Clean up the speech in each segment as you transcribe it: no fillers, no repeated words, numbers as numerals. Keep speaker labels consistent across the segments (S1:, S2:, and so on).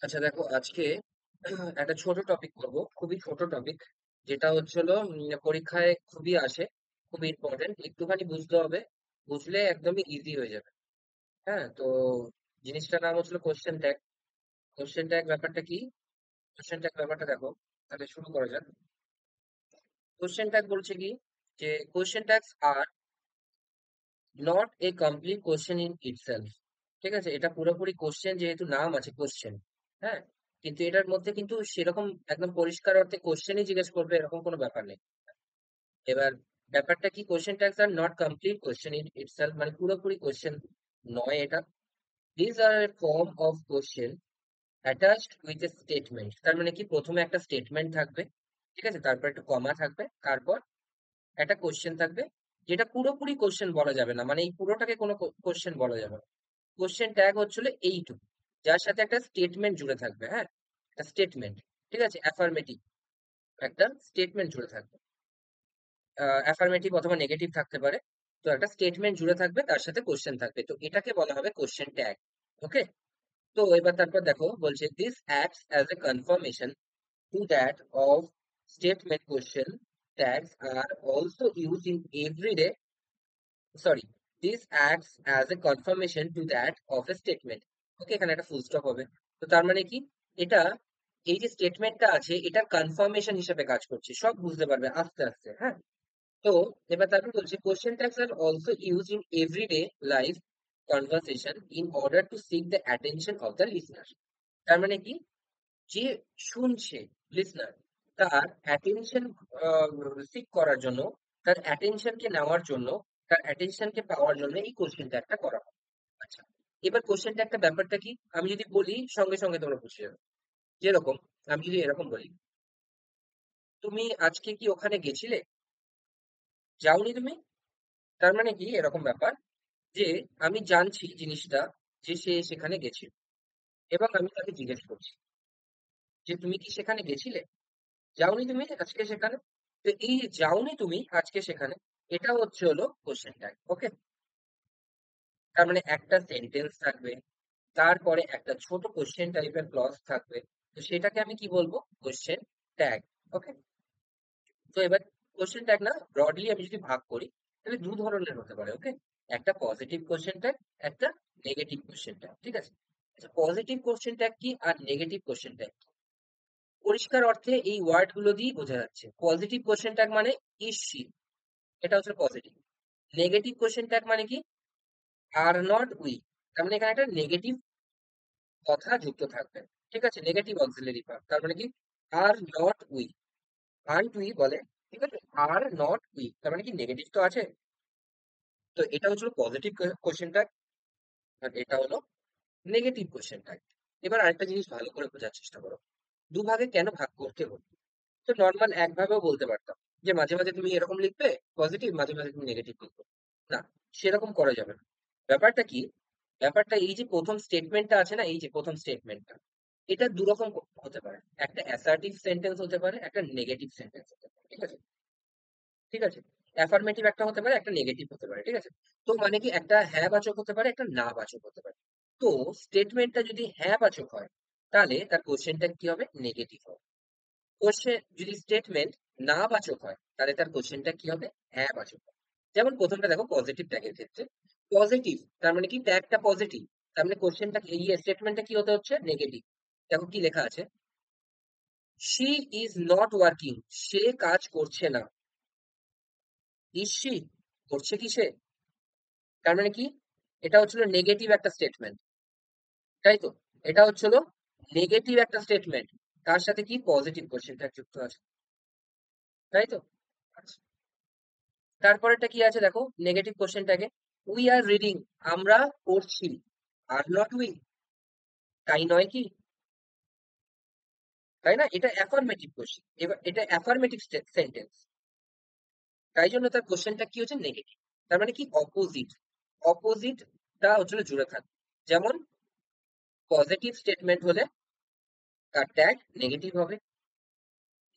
S1: আচ্ছা দেখো আজকে একটা ছোট টপিক করব, খুবই ছোট টপিক, যেটা হচ্ছিল পরীক্ষায় খুবই আসে, খুবই ইম্পর্টেন্ট, একটুখানি বুঝতে হবে, বুঝলে একদমই ইজি হয়ে যাবে। হ্যাঁ, তো জিনিসটার নাম হচ্ছিল কোশ্চেন ট্যাগ। কোশ্চেন ট্যাগ ব্যাপারটা কি? কোশ্চেন ট্যাগ ব্যাপারটা দেখো, তাহলে শুরু করা যাক। কোশ্চেন ট্যাগ বলছে কি, যে question tags are not a complete question in itself. ঠিক আছে, এটা পুরোপুরি কোশ্চেন, যেহেতু নাম আছে কোশ্চেন। হ্যাঁ, কিন্তু এটার মধ্যে কিন্তু সেরকম একদম পরিষ্কার অর্থে কোশ্চেনই জিজ্ঞেস করবে এরকম কোনো ব্যাপার নেই। এবার ব্যাপারটা কি, question tags are not complete question in itself, মানে পুরোপুরি কোশ্চেন নয় এটা। This are a form of question attached with a statement. তার মানে কি, প্রথমে একটা স্টেটমেন্ট থাকবে, ঠিক আছে, তারপর একটা কমা থাকবে, তারপর একটা কোশ্চেন থাকবে, যেটা পুরোপুরি কোশ্চেন বলা যাবে না, মানে এই পুরোটাকে কোনো কোশ্চেন বলা যাবে না। কোশ্চেন ট্যাগ হচ্ছিল এইটুকু, যার সাথে একটা স্টেটমেন্ট জুড়ে থাকবে। হ্যাঁ, একটা স্টেটমেন্ট, ঠিক আছে, অ্যাফার্মেটিভ একটা স্টেটমেন্ট জুড়ে থাকবে। অ্যাফার্মেটিভ অথবা নেগেটিভ থাকতে পারে। তো একটা স্টেটমেন্ট জুড়ে থাকবে, তার সাথে কোশ্চেন থাকবে, তো এটাকে বলা হবে কোশ্চেন ট্যাগ। ওকে, তো এবার তারপর দেখো বলছে, this acts as a confirmation to that of statement. Question tags are also use in everyday, sorry, this acts as a confirmation to that of a statement. Okay, এখানে একটা ফুল স্টপ হবে। তো তার মানে কি, এটা, এই যে স্টেটমেন্টটা আছে, এটা কনফার্মেশন হিসেবে কাজ করছে, সব বুঝতে পারবে আস্তে আস্তে। হ্যাঁ, তো এবার তারপর বলছে, question tags are also use in everyday life conversation in order to seek the attention of the listener. তার মানে কি, যে শুনছে, লিসনার, তার অ্যাটেনশন সিক করার জন্য, তার অ্যাটেনশনকে নেওয়ার জন্য, তার অ্যাটেনশনকে পাওয়ার জন্য এই কোশ্চেন ট্যাগটা করা হয়। আচ্ছা, এবার কোশ্চেন ট্যাগটা ব্যাপারটা কি, আমি যদি বলি সঙ্গে সঙ্গে তোমরা বুঝে যাবে। যেরকম, আমি যদি এরকম বলি, তুমি আজকে কি ওখানে গেছিলে? যাওনি তুমি? তার মানে কি, এরকম ব্যাপার, যে আমি জানছি জিনিসটা, যে সে সেখানে গেছিল, এবং আমি তাকে জিজ্ঞেস করছি যে তুমি কি সেখানে গেছিলে? যাওনি তুমি আজকে সেখানে? তো এই যে যাওনি তুমি আজকে সেখানে, এটা হচ্ছে হলো কোশ্চেন ট্যাগ। ওকে, তার মানে একটা সেন্টেন্স থাকবে, তারপরে একটা ছোট কোশ্চেন টাইপের ক্লজ থাকবে, তো সেটাকে আমি কি বলবো? Question tag. ওকে, তো এবার কোশ্চেন ট্যাগ না, ব্রডলি আমি যদি ভাগ করি, তাহলে দু ধরনের হতে পারে। ওকে, একটা পজিটিভ কোশ্চেন ট্যাগ, একটা নেগেটিভ কোশ্চেন ট্যাগ। ঠিক আছে, আচ্ছা, পজিটিভ কোশ্চেন ট্যাগ কি আর নেগেটিভ কোশ্চেন ট্যাগ কি? পরিষ্কার অর্থে এই ওয়ার্ড গুলো দিয়েই বোঝা যাচ্ছে। পজিটিভ কোশ্চেন ট্যাগ মানে ইস শি, এটা হচ্ছে পজিটিভ। নেগেটিভ কোশ্চেন ট্যাগ মানে কি, আর নট উই, তার মানে এখানে একটা নেগেটিভ কথা যুক্ত থাকবে। ঠিক আছে, নেগেটিভ অক্সিলারি ভার্ব, তার মানে কি, are not we, aren't we বলে। ঠিক আছে, আর নট উই, তার মানে কি, নেগেটিভ তো আছে। তো এটা হচ্ছিল পজিটিভ কোশ্চেন ট্যাগ, আর এটা হলো নেগেটিভ কোশ্চেন ট্যাগ। এবার আরেকটা জিনিস ভালো করে বোঝার চেষ্টা করো, দুভাগে কেন ভাগ করতে হলো। তো নর্মাল একভাবেও বলতে পারতাম, যে মাঝে মাঝে তুমি এরকম লিখবে পজিটিভ, মাঝে মাঝে তুমি নেগেটিভ লিখবে। না, সেরকম করা যাবে না। ব্যাপারটা কি, ব্যাপারটা এই যে প্রথম স্টেটমেন্টটা আছে না, এই যে প্রথম স্টেটমেন্টটা, এটা দুরকম হতে পারে। একটা অ্যাসার্টিভ সেন্টেন্স হতে পারে, একটা নেগেটিভ সেন্টেন্স হতে পারে। ঠিক আছে, ঠিক আছে, অ্যাফার্মেটিভ একটা হতে পারে, একটা নেগেটিভ হতে পারে। ঠিক আছে, তো মানে কি, একটা হ্যাঁ বাচক হতে পারে, একটা না বাচক হতে পারে। তো স্টেটমেন্টটা যদি হ্যাঁ বাচক হয়, তাহলে তার কোশ্চেনটা কি হবে? নেগেটিভ হবে। কোশ্চেন যদি স্টেটমেন্ট না বাচক হয়, তাহলে তার কোশ্চেনটা কি হবে? হ্যাঁ বাচক হবে। যেমন প্রথমটা দেখো, পজিটিভ ট্যাগের ক্ষেত্রে, পজিটিভ তার মানে কি, ট্যাগটা পজিটিভ, তার মানে কোশ্চেনটা, এই স্টেটমেন্টটা কি হতে হচ্ছে? নেগেটিভ। দেখো কি লেখা আছে, শি ইজ নট ওয়ার্কিং, সে কাজ করছে না। ইজ শি, করছে কি সে? তার মানে কি, এটা হচ্ছিল নেগেটিভ একটা স্টেটমেন্ট, তাই তো? এটা হচ্ছিল নেগেটিভ একটা স্টেটমেন্ট, তার সাথে কি, পজিটিভ কোশ্চেন ট্যাগ যুক্ত আছে, তাই তো? আচ্ছা, তারপরেরটা কি আছে দেখো, নেগেটিভ কোশ্চেনটাকে, উই আর রিডিং, আমরা পড়ছি, আর নট উই, তাই নয় কি? তাই না? এটা অ্যাফার্মেটিভ কোশ্চেন, এবার এটা অ্যাফার্মেটিভ সেন্টেন্স, তাই জন্য তার কোশ্চেনটা কি হচ্ছে? নেগেটিভ। তার মানে কি, অপোজিট, অপোজিটটা হচ্ছিল জুড়ে থাকবে। যেমন পজিটিভ স্টেটমেন্ট হলে তার ট্যাগ নেগেটিভ হবে,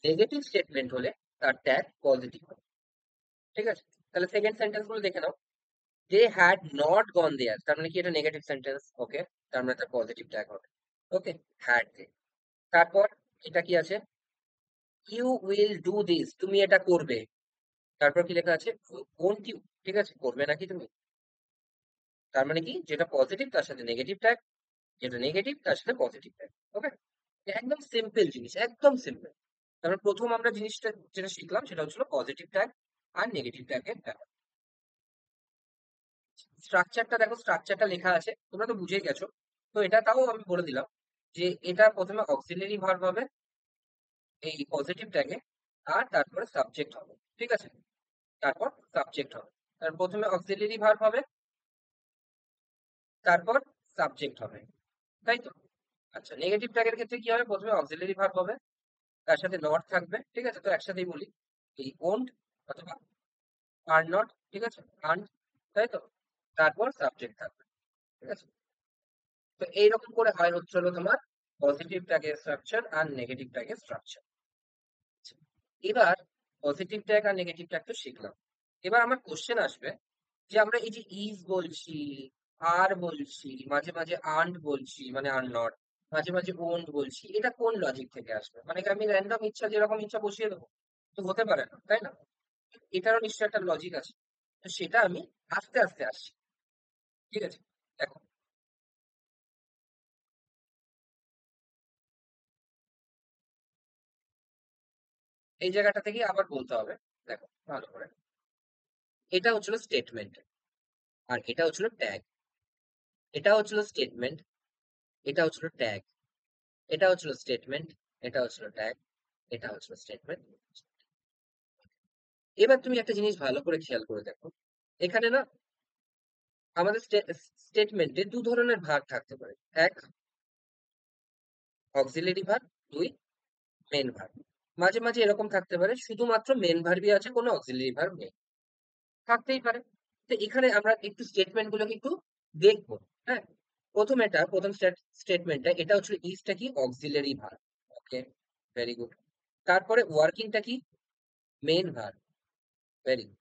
S1: নেগেটিভ স্টেটমেন্ট হলে তার ট্যাগ পজিটিভ হবে। ঠিক আছে, তাহলে সেকেন্ড সেন্টেন্স গুলো দেখে নাও। দে হ্যাড নট গন দেয়ার, তার মানে কি, এটা নেগেটিভ সেন্টেন্স। ওকে, তার মানে তার পজিটিভ ট্যাগ হবে। ওকে, হ্যাড দে। তারপর এটা কি আছে? ইউ উইল ডু দিস, তুমি এটা করবে। তারপর কি লেখা আছে? ওন্ট ইউ, ঠিক আছে, করবে নাকি তুমি? তার মানে কি, যেটা পজিটিভ তার সাথে নেগেটিভ ট্যাগ, যেটা নেগেটিভ তার সাথে পজিটিভ ট্যাগ। ওকে, একদম সিম্পল জিনিস, একদম সিম্পল। তারপর প্রথম আমরা জিনিসটা যেটা শিখলাম সেটা হচ্ছিল পজিটিভ ট্যাগ আর নেগেটিভ ট্যাগের ব্যাপার। স্ট্রাকচারটা দেখো, স্ট্রাকচারটা লেখা আছে, তোমরা তো বুঝেই গেছো। তো এটা তাও আমি বলে দিলাম যে এটা প্রথমে অক্সিলারি ভার্ব হবে এই পজিটিভ ট্যাগে, আর তারপরে সাবজেক্ট হবে, ঠিক আছে? তারপর সাবজেক্ট হবে। তার প্রথমে অক্সিলারি ভার্ব হবে, তারপর সাবজেক্ট হবে, তাই তো? আচ্ছা, নেগেটিভ ট্যাগের ক্ষেত্রে কি হবে? প্রথমে অক্সিলারি ভার্ব হবে, তার সাথে নট থাকবে, ঠিক আছে? তো একসাথেই বলি, এই ওন্ট অথবা আর নট, ঠিক আছে, আর্ন, তাই তো? তারপর সাবজেক্ট থাকবে, ঠিক আছে? তো এইরকম করে হয় হচ্ছে হলো তোমার পজিটিভ ট্যাগের স্ট্রাকচার আর নেগেটিভ ট্যাগের স্ট্রাকচার। এবার পজিটিভ ট্যাগ আর নেগেটিভ ট্যাগ তো শিখলাম। এবার আমার কোশ্চেন আসবে যে আমরা এই যে ইজ বলছি, আর বলছি, মাঝে মাঝে আন্ট বলছি মানে আর নট, মাঝে মাঝে ওন্ট বলছি, এটা কোন লজিক থেকে আসবে? মানে কি আমি র্যান্ডম ইচ্ছা যেরকম ইচ্ছা বসিয়ে দেবো? তো হতে পারে না, তাই না? এটারও নিশ্চয়ই একটা লজিক আছে। তো সেটা আমি আস্তে আস্তে আসছি, ঠিক আছে? দেখো, এই জায়গাটা থেকে আবার বলতে হবে। দেখো ভালো করে, এটা হচ্ছিল স্টেটমেন্ট, আর এটা হচ্ছিল ট্যাগ। এটা হচ্ছিল স্টেটমেন্ট, এটা হচ্ছিল ট্যাগ। এটা হচ্ছিল স্টেটমেন্ট, এটা হচ্ছিল ট্যাগ, এটা হচ্ছিল স্টেটমেন্ট। এবার তুমি একটা জিনিস ভালো করে খেয়াল করে দেখো, এখানে না আমাদের স্টেটমেন্টে দু ধরনের ভাগ থাকতে পারে। এক, অক্সিলারি ভার্ব। দুই, মেন ভার্ব। মাঝে মাঝে এরকম থাকতে পারে শুধুমাত্র মেন ভার্বই আছে, কোনো অক্সিলারি ভার্ব নেই, থাকতেই পারে। তো এখানে আমরা একটু স্টেটমেন্ট গুলোকে একটু দেখবো। হ্যাঁ, প্রথম স্টেটমেন্টটা এটা হচ্ছে ইজটা কি অক্সিলারি ভার্ব। ওকে, ভেরি গুড। তারপরে ওয়ার্কিংটা কি মেন ভার্ব, ভেরি গুড।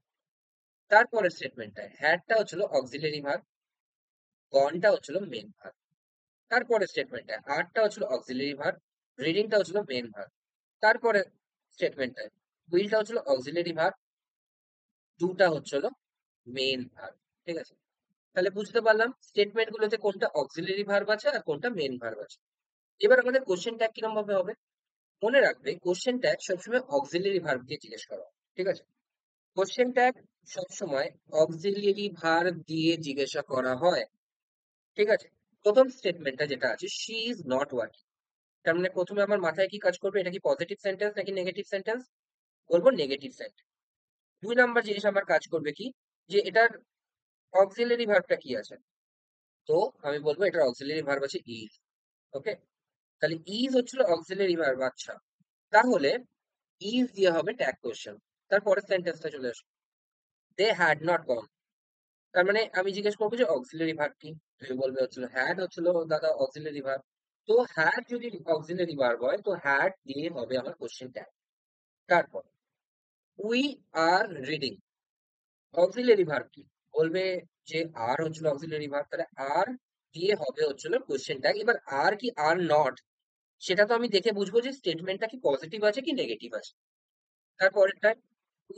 S1: তারপরে স্টেটমেন্টটা হ্যাডটা হচ্ছিল অক্সিলারি ভার্ব, গনটা হচ্ছিল মেন ভার্ব। তারপরে স্টেটমেন্টটা আরটা হচ্ছিল অক্সিলারি ভার্ব, রিডিংটা হচ্ছিল মেন ভার্ব। তারপরে স্টেটমেন্টটা উইলটা হচ্ছিল অক্সিলারি ভার্ব, ডুটা হচ্ছিল মেন ভার্ব, ঠিক আছে? তাহলে বুঝতে পারলাম স্টেটমেন্ট গুলোতে কোনটা অক্সিলারি ভার্ব আছে আর কোনটা মেন ভার্ব আছে। এবার আমাদের কোশ্চেন ট্যাগ কিরকম ভাবে হবে? মনে রাখবে কোশ্চেন ট্যাগ সবসময় অক্সিলারি ভার্ব দিয়ে জিজ্ঞেস করা হয়, ঠিক আছে? কোশ্চেন ট্যাগ সবসময় অক্সিলারি ভার্ব দিয়ে জিজ্ঞাসা করা হয়, ঠিক আছে? প্রথম স্টেটমেন্টটা যেটা আছে, শি ইজ নট ওয়ার্কিং, তার মানে প্রথমে আমার মাথায় কি কাজ করবে? এটা কি পজিটিভ সেন্টেন্স নাকি নেগেটিভ সেন্টেন্স? বলবো নেগেটিভ সেন্টেন্স। দুই নাম্বার জিনিস আমার কাজ করবে কি, যে এটার অক্সিলারি ভার্বটা কি আছে? তো আমি বলবো এটার অক্সিলারি ভার্ব আছে ইজ। ওকে, তাহলে ইজ হচ্ছিল অক্সিলারি ভার্ব। আচ্ছা, তাহলে ইজ দিয়ে হবে ট্যাগ কোশ্চেন। তারপরের সেন্টেন্সটা চলে আসবে, দে হ্যাড নট গন। তার মানে আমি জিজ্ঞেস করবো যে অক্সিলারি ভার্ব কি? তুমি বলবে হচ্ছিল হ্যাড হচ্ছিল দাদা অক্সিলারি ভার্ব। তো হ্যাড যদি অক্সিলারি ভার্ব হয় তো হ্যাড দিয়ে হবে আমার কোশ্চেন ট্যাগ। তারপর we are reading, auxiliary verb কি? বলবে যে আর হচ্ছিল অক্সিলারি ভার্ব, তাহলে আর দিয়ে হবে হচ্ছিল কোশ্চেন ট্যাগ। এবার আর কি আর নট, সেটা তো আমি দেখে বুঝবো যে স্টেটমেন্টটা কি পজিটিভ আছে কি নেগেটিভ আছে। তারপরেরটা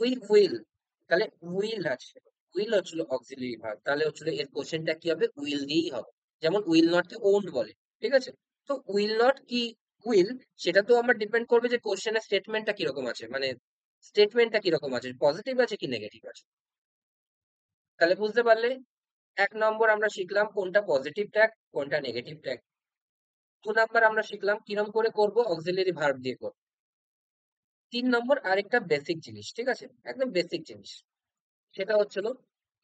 S1: উই উইল, তাহলে উইল আছে, উইল হচ্ছিল অক্সিলারি ভার্ব, তাহলে হচ্ছিল এর কোশ্চেনটা কি হবে? উইল দিয়েই হবে। যেমন উইল নট কে ওন্ট বলে, ঠিক আছে? তো উইল নট কি উইল, সেটা তো আমার ডিপেন্ড করবে যে কোশ্চেনের স্টেটমেন্টটা কিরকম আছে, মানে স্টেটমেন্টটা কিরকম আছে, পজিটিভ আছে কি নেগেটিভ আছে। তাহলে বুঝতে পারলে, এক নম্বর আমরা শিখলাম কোনটা পজিটিভ ট্যাগ কোনটা নেগেটিভ ট্যাগ। দু নাম্বার আমরা শিখলাম কিরম করে করব, অক্সিলারি ভার্ব দিয়ে করব। তিন নম্বর আরেকটা বেসিক জিনিস, ঠিক আছে, একদম বেসিক জিনিস, সেটা হচ্ছিল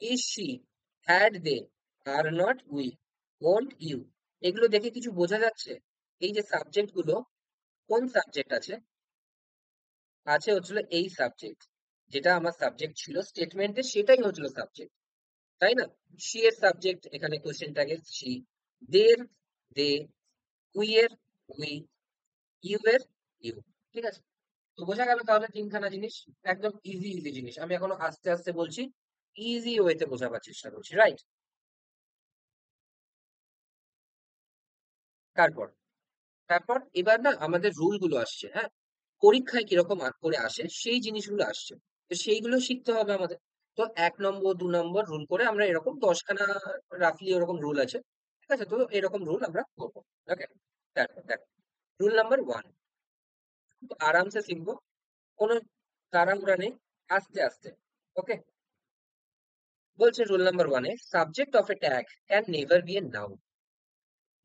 S1: is she, had they, are not we, won't you. এগুলো দেখে কিছু বোঝা যাচ্ছে? এই যে সাবজেক্ট গুলো, কোন সাবজেক্ট আছে? আছে হচ্ছিল এই সাবজেক্ট, যেটা আমার সাবজেক্ট ছিল স্টেটমেন্টে সেটাই হচ্ছিল সাবজেক্ট, তাই না? শি এর সাবজেক্ট এখানে কোশ্চেনটাকে শি, দের দে, উই এর উই, ইউ এর ইউ, ঠিক আছে? তো বোঝা গেল তাহলে তিনখানা জিনিস, একদম ইজি ইজি জিনিস। আমি এখনো আস্তে আস্তে বলছি, ইজি ওয়েতে বোঝাবার চেষ্টা করছি, রাইট? তারপর তারপর এবার না আমাদের রুল গুলো আসছে, হ্যাঁ? পরীক্ষায় কিরকম করে আসে সেই জিনিসগুলো আসছে। তো সেইগুলো শিখতে হবে আমাদের। তো ১ নম্বর, ২ নম্বর রুল করে আমরা এরকম ১০ খানা রাফলি ওরকম রুল আছে। ঠিক আছে? তো এরকম রুল আমরা করব। ওকে? দেখো, দেখো। রুল নাম্বার 1 খুব আরামসে শিখবো। কোনো তাড়াহুড়া নেই। আস্তে, আস্তে। ওকে? বলছে rule number 1 A subject of a tag can never B a noun.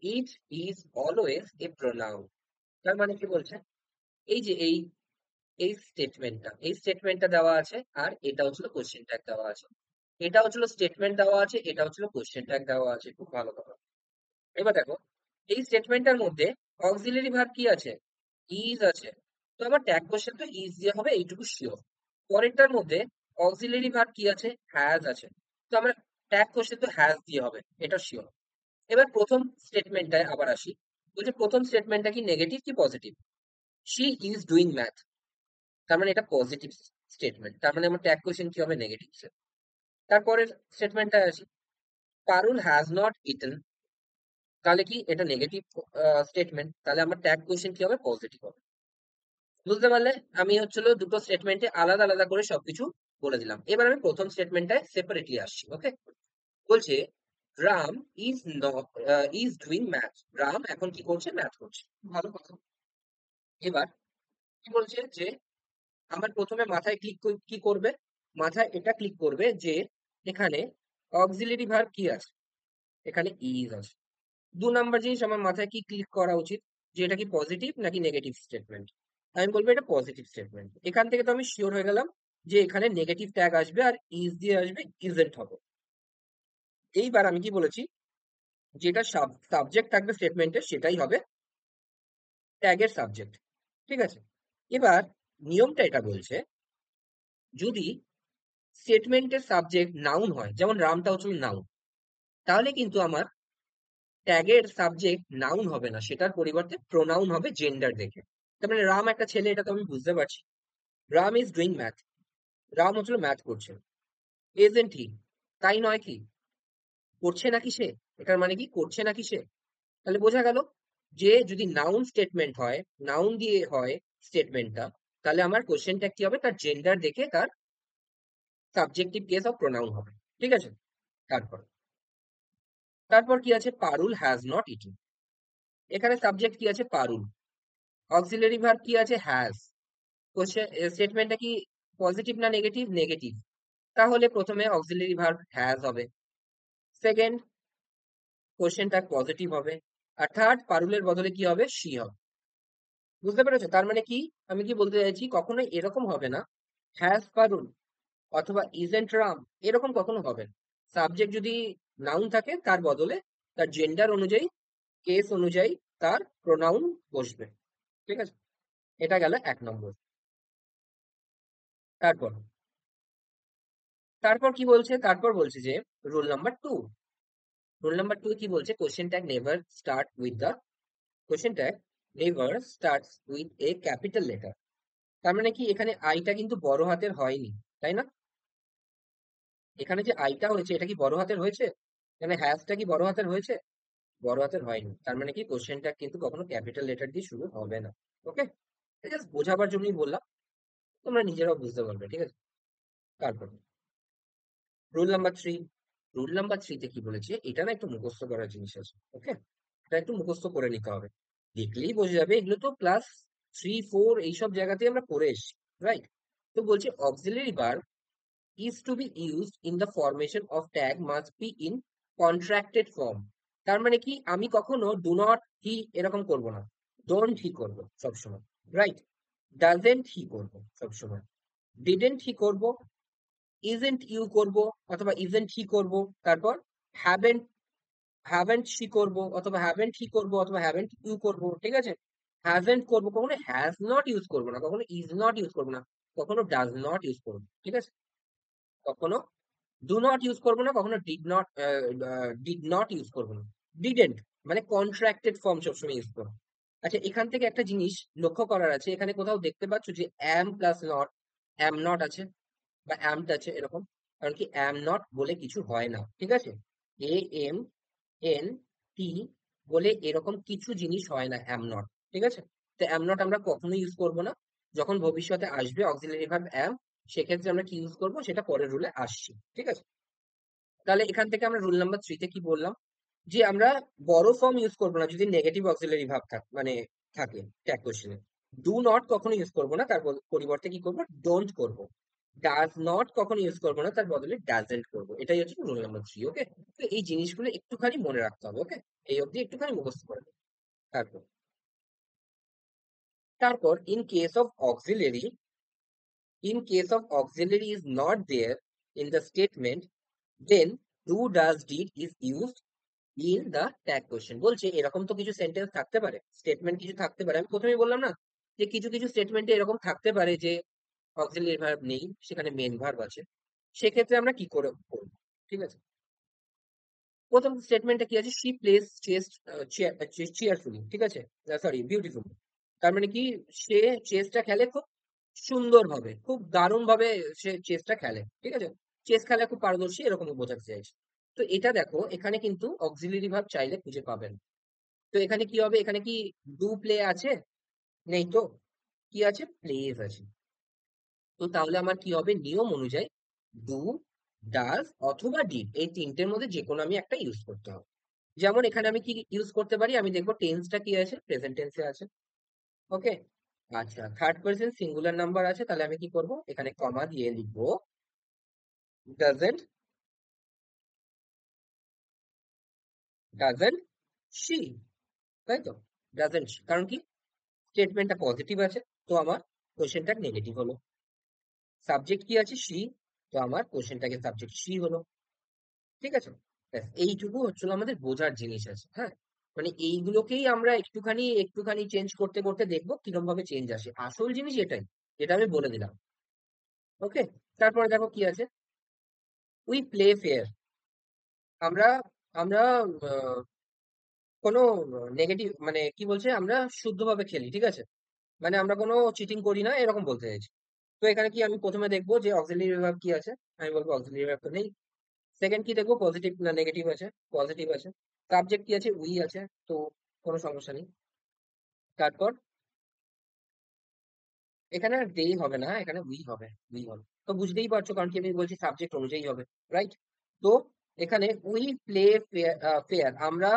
S1: It is always a pronoun. তার মানে কি বলছে? এই যে এই স্টেটমেন্টটা দেওয়া আছে আর এটা হচ্ছিল কোশ্চেন ট্যাগ দেওয়া আছে। এটা হচ্ছিল স্টেটমেন্ট দেওয়া আছে, এটা হচ্ছিল কোশ্চেন ট্যাগ দেওয়া আছে। খুব ভালো কথা। এবার দেখো, এই স্টেটমেন্টটার মধ্যে অক্সিলারি ভার্ব কি আছে? ইজ আছে। তো আমার ট্যাগ কোশ্চেন তো ইজ দিয়ে হবে, এইটুকু শিওর। পরেরটার মধ্যে অক্সিলারি ভার্ব কি আছে? হ্যাজ আছে। তো আমরা ট্যাগ কোশ্চেন তো হ্যাজ দিয়ে হবে, এটা শিওর। এবার প্রথম স্টেটমেন্টটায় আবার আসি। বলছে প্রথম স্টেটমেন্টটা কি নেগেটিভ কি positive? She is doing math. তার মানে এটা পজিটিভ স্টেটমেন্ট। তার মানে আমার ট্যাগ কোশ্চেন কি হবে? নেগেটিভ। তারপরের স্টেটমেন্টটা আসি। পারুল হ্যাজ নট ইটেন। তাহলে কি এটা নেগেটিভ স্টেটমেন্ট? তাহলে আমার ট্যাগ কোশ্চেন কি হবে? পজিটিভ হবে। বুঝতে পারলে? আমি হচ্ছিল দুটো স্টেটমেন্টে আলাদা আলাদা করে সবকিছু বলে দিলাম। এবার আমি প্রথম স্টেটমেন্টটায় সেপারেটলি আসছি। ওকে? বলছে Ram is doing math. Ram এখন কি করছে? ম্যাথ করছে। ভালো কথা। এবার কি বলছে যে আমার প্রথমে মাথায় কি করবে? মাথায় এটা ক্লিক করবে যে এখানে অক্সিলারি ভার্ব কি আছে? এখানে ইজ আছে। ২ নাম্বার জিনিস আমার মাথায় কি ক্লিক করা উচিত? যে এটা কি পজিটিভ নাকি নেগেটিভ স্টেটমেন্ট? আমি বলবো এটা পজিটিভ স্টেটমেন্ট। এখান থেকে তো আমি সিওর হয়ে গেলাম যে এখানে নেগেটিভ ট্যাগ আসবে আর ইজ দিয়ে আসবে, ইজেন্ট হবে। এইবার আমি কি বলেছি? যেটা সাবজেক্ট থাকবে স্টেটমেন্টের সেটাই হবে ট্যাগের সাবজেক্ট। ঠিক আছে? এবার নিয়মটা এটা বলছে, যদি স্টেটমেন্টের সাবজেক্ট নাউন হয়, যেমন রামটা হচ্ছে নাউন, তাহলে কিন্তু আমার ট্যাগের সাবজেক্ট নাউন হবে না, সেটার পরিবর্তে প্রোনাউন হবে জেন্ডার দেখে। তার মানে রাম একটা ছেলে, এটা তো আমি বুঝতে পারছি। Ram is doing math. Ram হচ্ছিল ম্যাথ করছে। ইজন্ট হি? তাই নয় কি? করছে নাকি সে? এটার মানে কি করছে নাকি সে? তাহলে বোঝা গেল যে যদি নাউন স্টেটমেন্ট হয়, নাউন দিয়ে হয় স্টেটমেন্টটা, তাহলে আমার কোশ্চেনটা কি হবে? তার জেন্ডার দেখে তার সাবজেক্টিভ কেস অফ প্রোনাউন হবে। ঠিক আছে? তারপর তারপর কি আছে? পারুল হ্যাজ নট ইটিং। এখানে সাবজেক্ট কি আছে? পারুল। অক্সিলারি ভার্ব কি আছে? হ্যাজ। কোশ্চেন স্টেটমেন্টটা কি পজিটিভ না নেগেটিভ? নেগেটিভ। তাহলে প্রথমে অক্সিলারি ভার্ব হ্যাজ হবে। সেকেন্ড, কোশ্চেনটা পজিটিভ হবে। আর থার্ড, পারুলের বদলে কি হবে? শি হবে। বুঝতে পেরেছো? তার মানে কি আমি কি বলতে চাইছি, কখনোই এরকম হবে না হ্যাজ পারুল অথবা ইজেন্ট রাম, এরকম কখনো হবে না। সাবজেক্ট যদি নাউন থাকে তার বদলে তার জেন্ডার অনুযায়ী, কেস অনুযায়ী তার প্রোনাউন বসবে। ঠিক আছে? এটা গেল ১ নম্বর। তারপর তারপর কি বলছে? তারপর বলছে যে রুল নাম্বার 2। রুল নাম্বার 2 কি বলছে? Question tag never starts with a capital letter. তার মানে কি এখানে আইটা কিন্তু বড় হাতের হয়নি, তাই না? এখানে যে আইটা হয়েছে এটা কি বড় হাতের হয়েছে? এখানে হ্যাশটা কি বড় হাতের হয়েছে? বড় হাতের হয়নি। তার মানে কি কোশ্চেন ট্যাগ কিন্তু কখনো ক্যাপিটাল লেটার দিয়ে শুরু হবে না। ওকে? জাস্ট বোঝাবার জন্যই বললাম, তোমরা নিজেরাও বুঝতে পারবে। ঠিক আছে? তারপর রুল নাম্বার 3। রুল নাম্বার 3 তে কি বলেছে? এটা না একটু মুখস্থ করার জিনিস আছে। ওকে? এটা একটু মুখস্থ করে নিতে হবে। দেখলেই বোঝা যাবে, এগুলো তো ক্লাস 3, 4 এইসব জায়গাতেই আমরা পড়ে এসেছি। রাইট? তো বলছে auxiliary verb is to be used in the formation of tag must be in contracted form। তার মানে কি আমি কখনো ডু নট হি এরকম করব না, ডোন্ট হি করব সবসময়। রাইট? ডাজেন্ট হি করব সবসময়, ডিডেন্ট হি করব, ইজেন্ট ইউ করব অথবা ইজেন্ট হি করব। তারপর হ্যাভেন্ট হ্যাভেন্ট শি করব অথবা হ্যাভেন্ট হি করব অথবা হ্যাভেন্ট ইউ করব। ঠিক আছে? হ্যাজেন্ট করব, কখনো হ্যাজ নট ইউজ করব না, কখনো ইজ নট ইউজ করব না, কখনো ডাজ নট ইউজ করব। ঠিক আছে? কখনো ডু নট ইউজ করবো না, কখনো ডিড নট ইউজ করবো না। ডিডেন্ট মানে কন্ট্রাক্টেড ফর্ম সবসময় ইউজ করো। আচ্ছা, এখান থেকে একটা জিনিস লক্ষ্য করার আছে, এখানে কোথাও দেখতে পাচ্ছ যে অ্যাম প্লাস নট, অ্যাম নট আছে বা অ্যামড আছে এরকম? কারণ কি অ্যাম নট বলে কিছু হয় না। ঠিক আছে? এ এম এন টি বলে এরকম কিছু জিনিস হয় না অ্যাম নট। ঠিক আছে? তো অ্যাম নট আমরা কখনোই ইউজ করব না। যখন ভবিষ্যতে আসবে অক্সিলারি ভার্ব অ্যাম, সেক্ষেত্রে আমরা কি ইউজ করব সেটা পরের রুলে আসছি। ঠিক আছে? তাহলে এখান থেকে আমরা রুল নাম্বার 3 তে কি বললাম? যে আমরা বড় ফর্ম ইউজ করব না যদি নেগেটিভ অক্সিলারি ভার্ব মানে থাকে ট্যাগ কোশ্চেনে। ডু নট কখনো ইউজ করব না, তার পরিবর্তে কি করব? ডোন্ট করব। ডাজ নট কখনো ইউজ করব না, তার বদলে ডাজেন্ট করব। এটাই হচ্ছে রুল নাম্বার 3। ওকে? তো এই জিনিসগুলো একটুখানি মনে রাখতে হবে। ওকে? এই অবধি একটুখানি মুখস্থ করে নিন। তারপর তারপর in case of auxiliary is not there in the statement, then do does did is used in the tag question। বলছে এরকম তো কিছু সেন্টেন্স থাকতে পারে, স্টেটমেন্ট কিছু থাকতে পারে। আমি প্রথমেই বললাম না যে কিছু কিছু স্টেটমেন্টে এরকম থাকতে পারে যে অক্সিলারি ভার্ব নেই, সেখানে মেইন ভার্ব আছে। সেক্ষেত্রে আমরা কি করে করব? ঠিক আছে? প্রথম স্টেটমেন্টটা কি আছে? She place chest চেয়ারফুলি। ঠিক আছে? Sorry, beautifully. তার মানে কি? সে চেসটা খেলে খুব সুন্দরভাবে, খুব দারুণভাবে সে চেসটা খেলে। ঠিক আছে? চেস খেলায় খুব পারদর্শী, এরকম বোঝাতে চাইছে। তো এটা দেখো, এখানে কিন্তু অক্সিলারি ভার্ব চাইলে খুঁজে পাবেন। তো এখানে কি হবে? এখানে কি ডু প্লে আছে? নেই তো। কি আছে? প্লেস আছে। তো তাহলে আমার কি হবে? নিয়ম অনুযায়ী ডু, ডাজ অথবা ডিড, এই তিনটের মধ্যে যে কোনো আমি একটা ইউজ করতে হবে। যেমন এখানে আমি কি ইউজ করতে পারি? আমি দেখবো টেন্সটা কি আছে, প্রেজেন্ট টেন্সে আছে। ওকে? আচ্ছা, থার্ড পারসন সিঙ্গুলার নাম্বার আছে, তাহলে আমি কি করব? এখানে কমা দিয়ে লিখবো ডাজেন্ট ডাজেন্ট শি। তাই তো? ডাজেন্ট শি, কারণ কি? স্টেটমেন্টটা পজিটিভ আছে, তো আমার কোশ্চেনটা নেগেটিভ হলো। সাবজেক্ট কি আছে? শি, তো আমার কোশ্চেনটাকে সাবজেক্ট শি হলো। ঠিক আছে? ব্যাস, এইটুকু হচ্ছিল আমাদের বোঝার জিনিস আছে। হ্যাঁ, মানে এইগুলোকেই আমরা একটুখানি একটুখানি চেঞ্জ করতে করতে দেখবো কিরকম ভাবে চেঞ্জ আসে। আসল জিনিস এটাই, যেটা আমি বলে দিলাম। ওকে? তারপরে দেখো কি আছে? We play fair. আমরা আমরা আহ, কোনো নেগেটিভ মানে কি বলছে? আমরা শুদ্ধভাবে খেলি। ঠিক আছে? মানে আমরা কোনো চিটিং করি না, এরকম বলতে চাইছি। তো এখানে কি আমি প্রথমে দেখবো যে অক্সিলারি ভার্ব কি আছে? আমি বলবো অক্সিলারি ভার্ব তো নেই। সেকেন্ড কি দেখবো? পজিটিভ না নেগেটিভ আছে? পজিটিভ আছে। সাবজেক্ট কি আছে? উই আছে, তো কোনো সমস্যা নেই। তারপর এখানে আর দে হবে না, এখানে উই হবে। উই হবে, তো বুঝতেই পারছো, কারণ কি আমি বলছি সাবজেক্ট অনুযায়ী হবে। রাইট? তো এখানে উই প্লে ফেয়ার, আমরা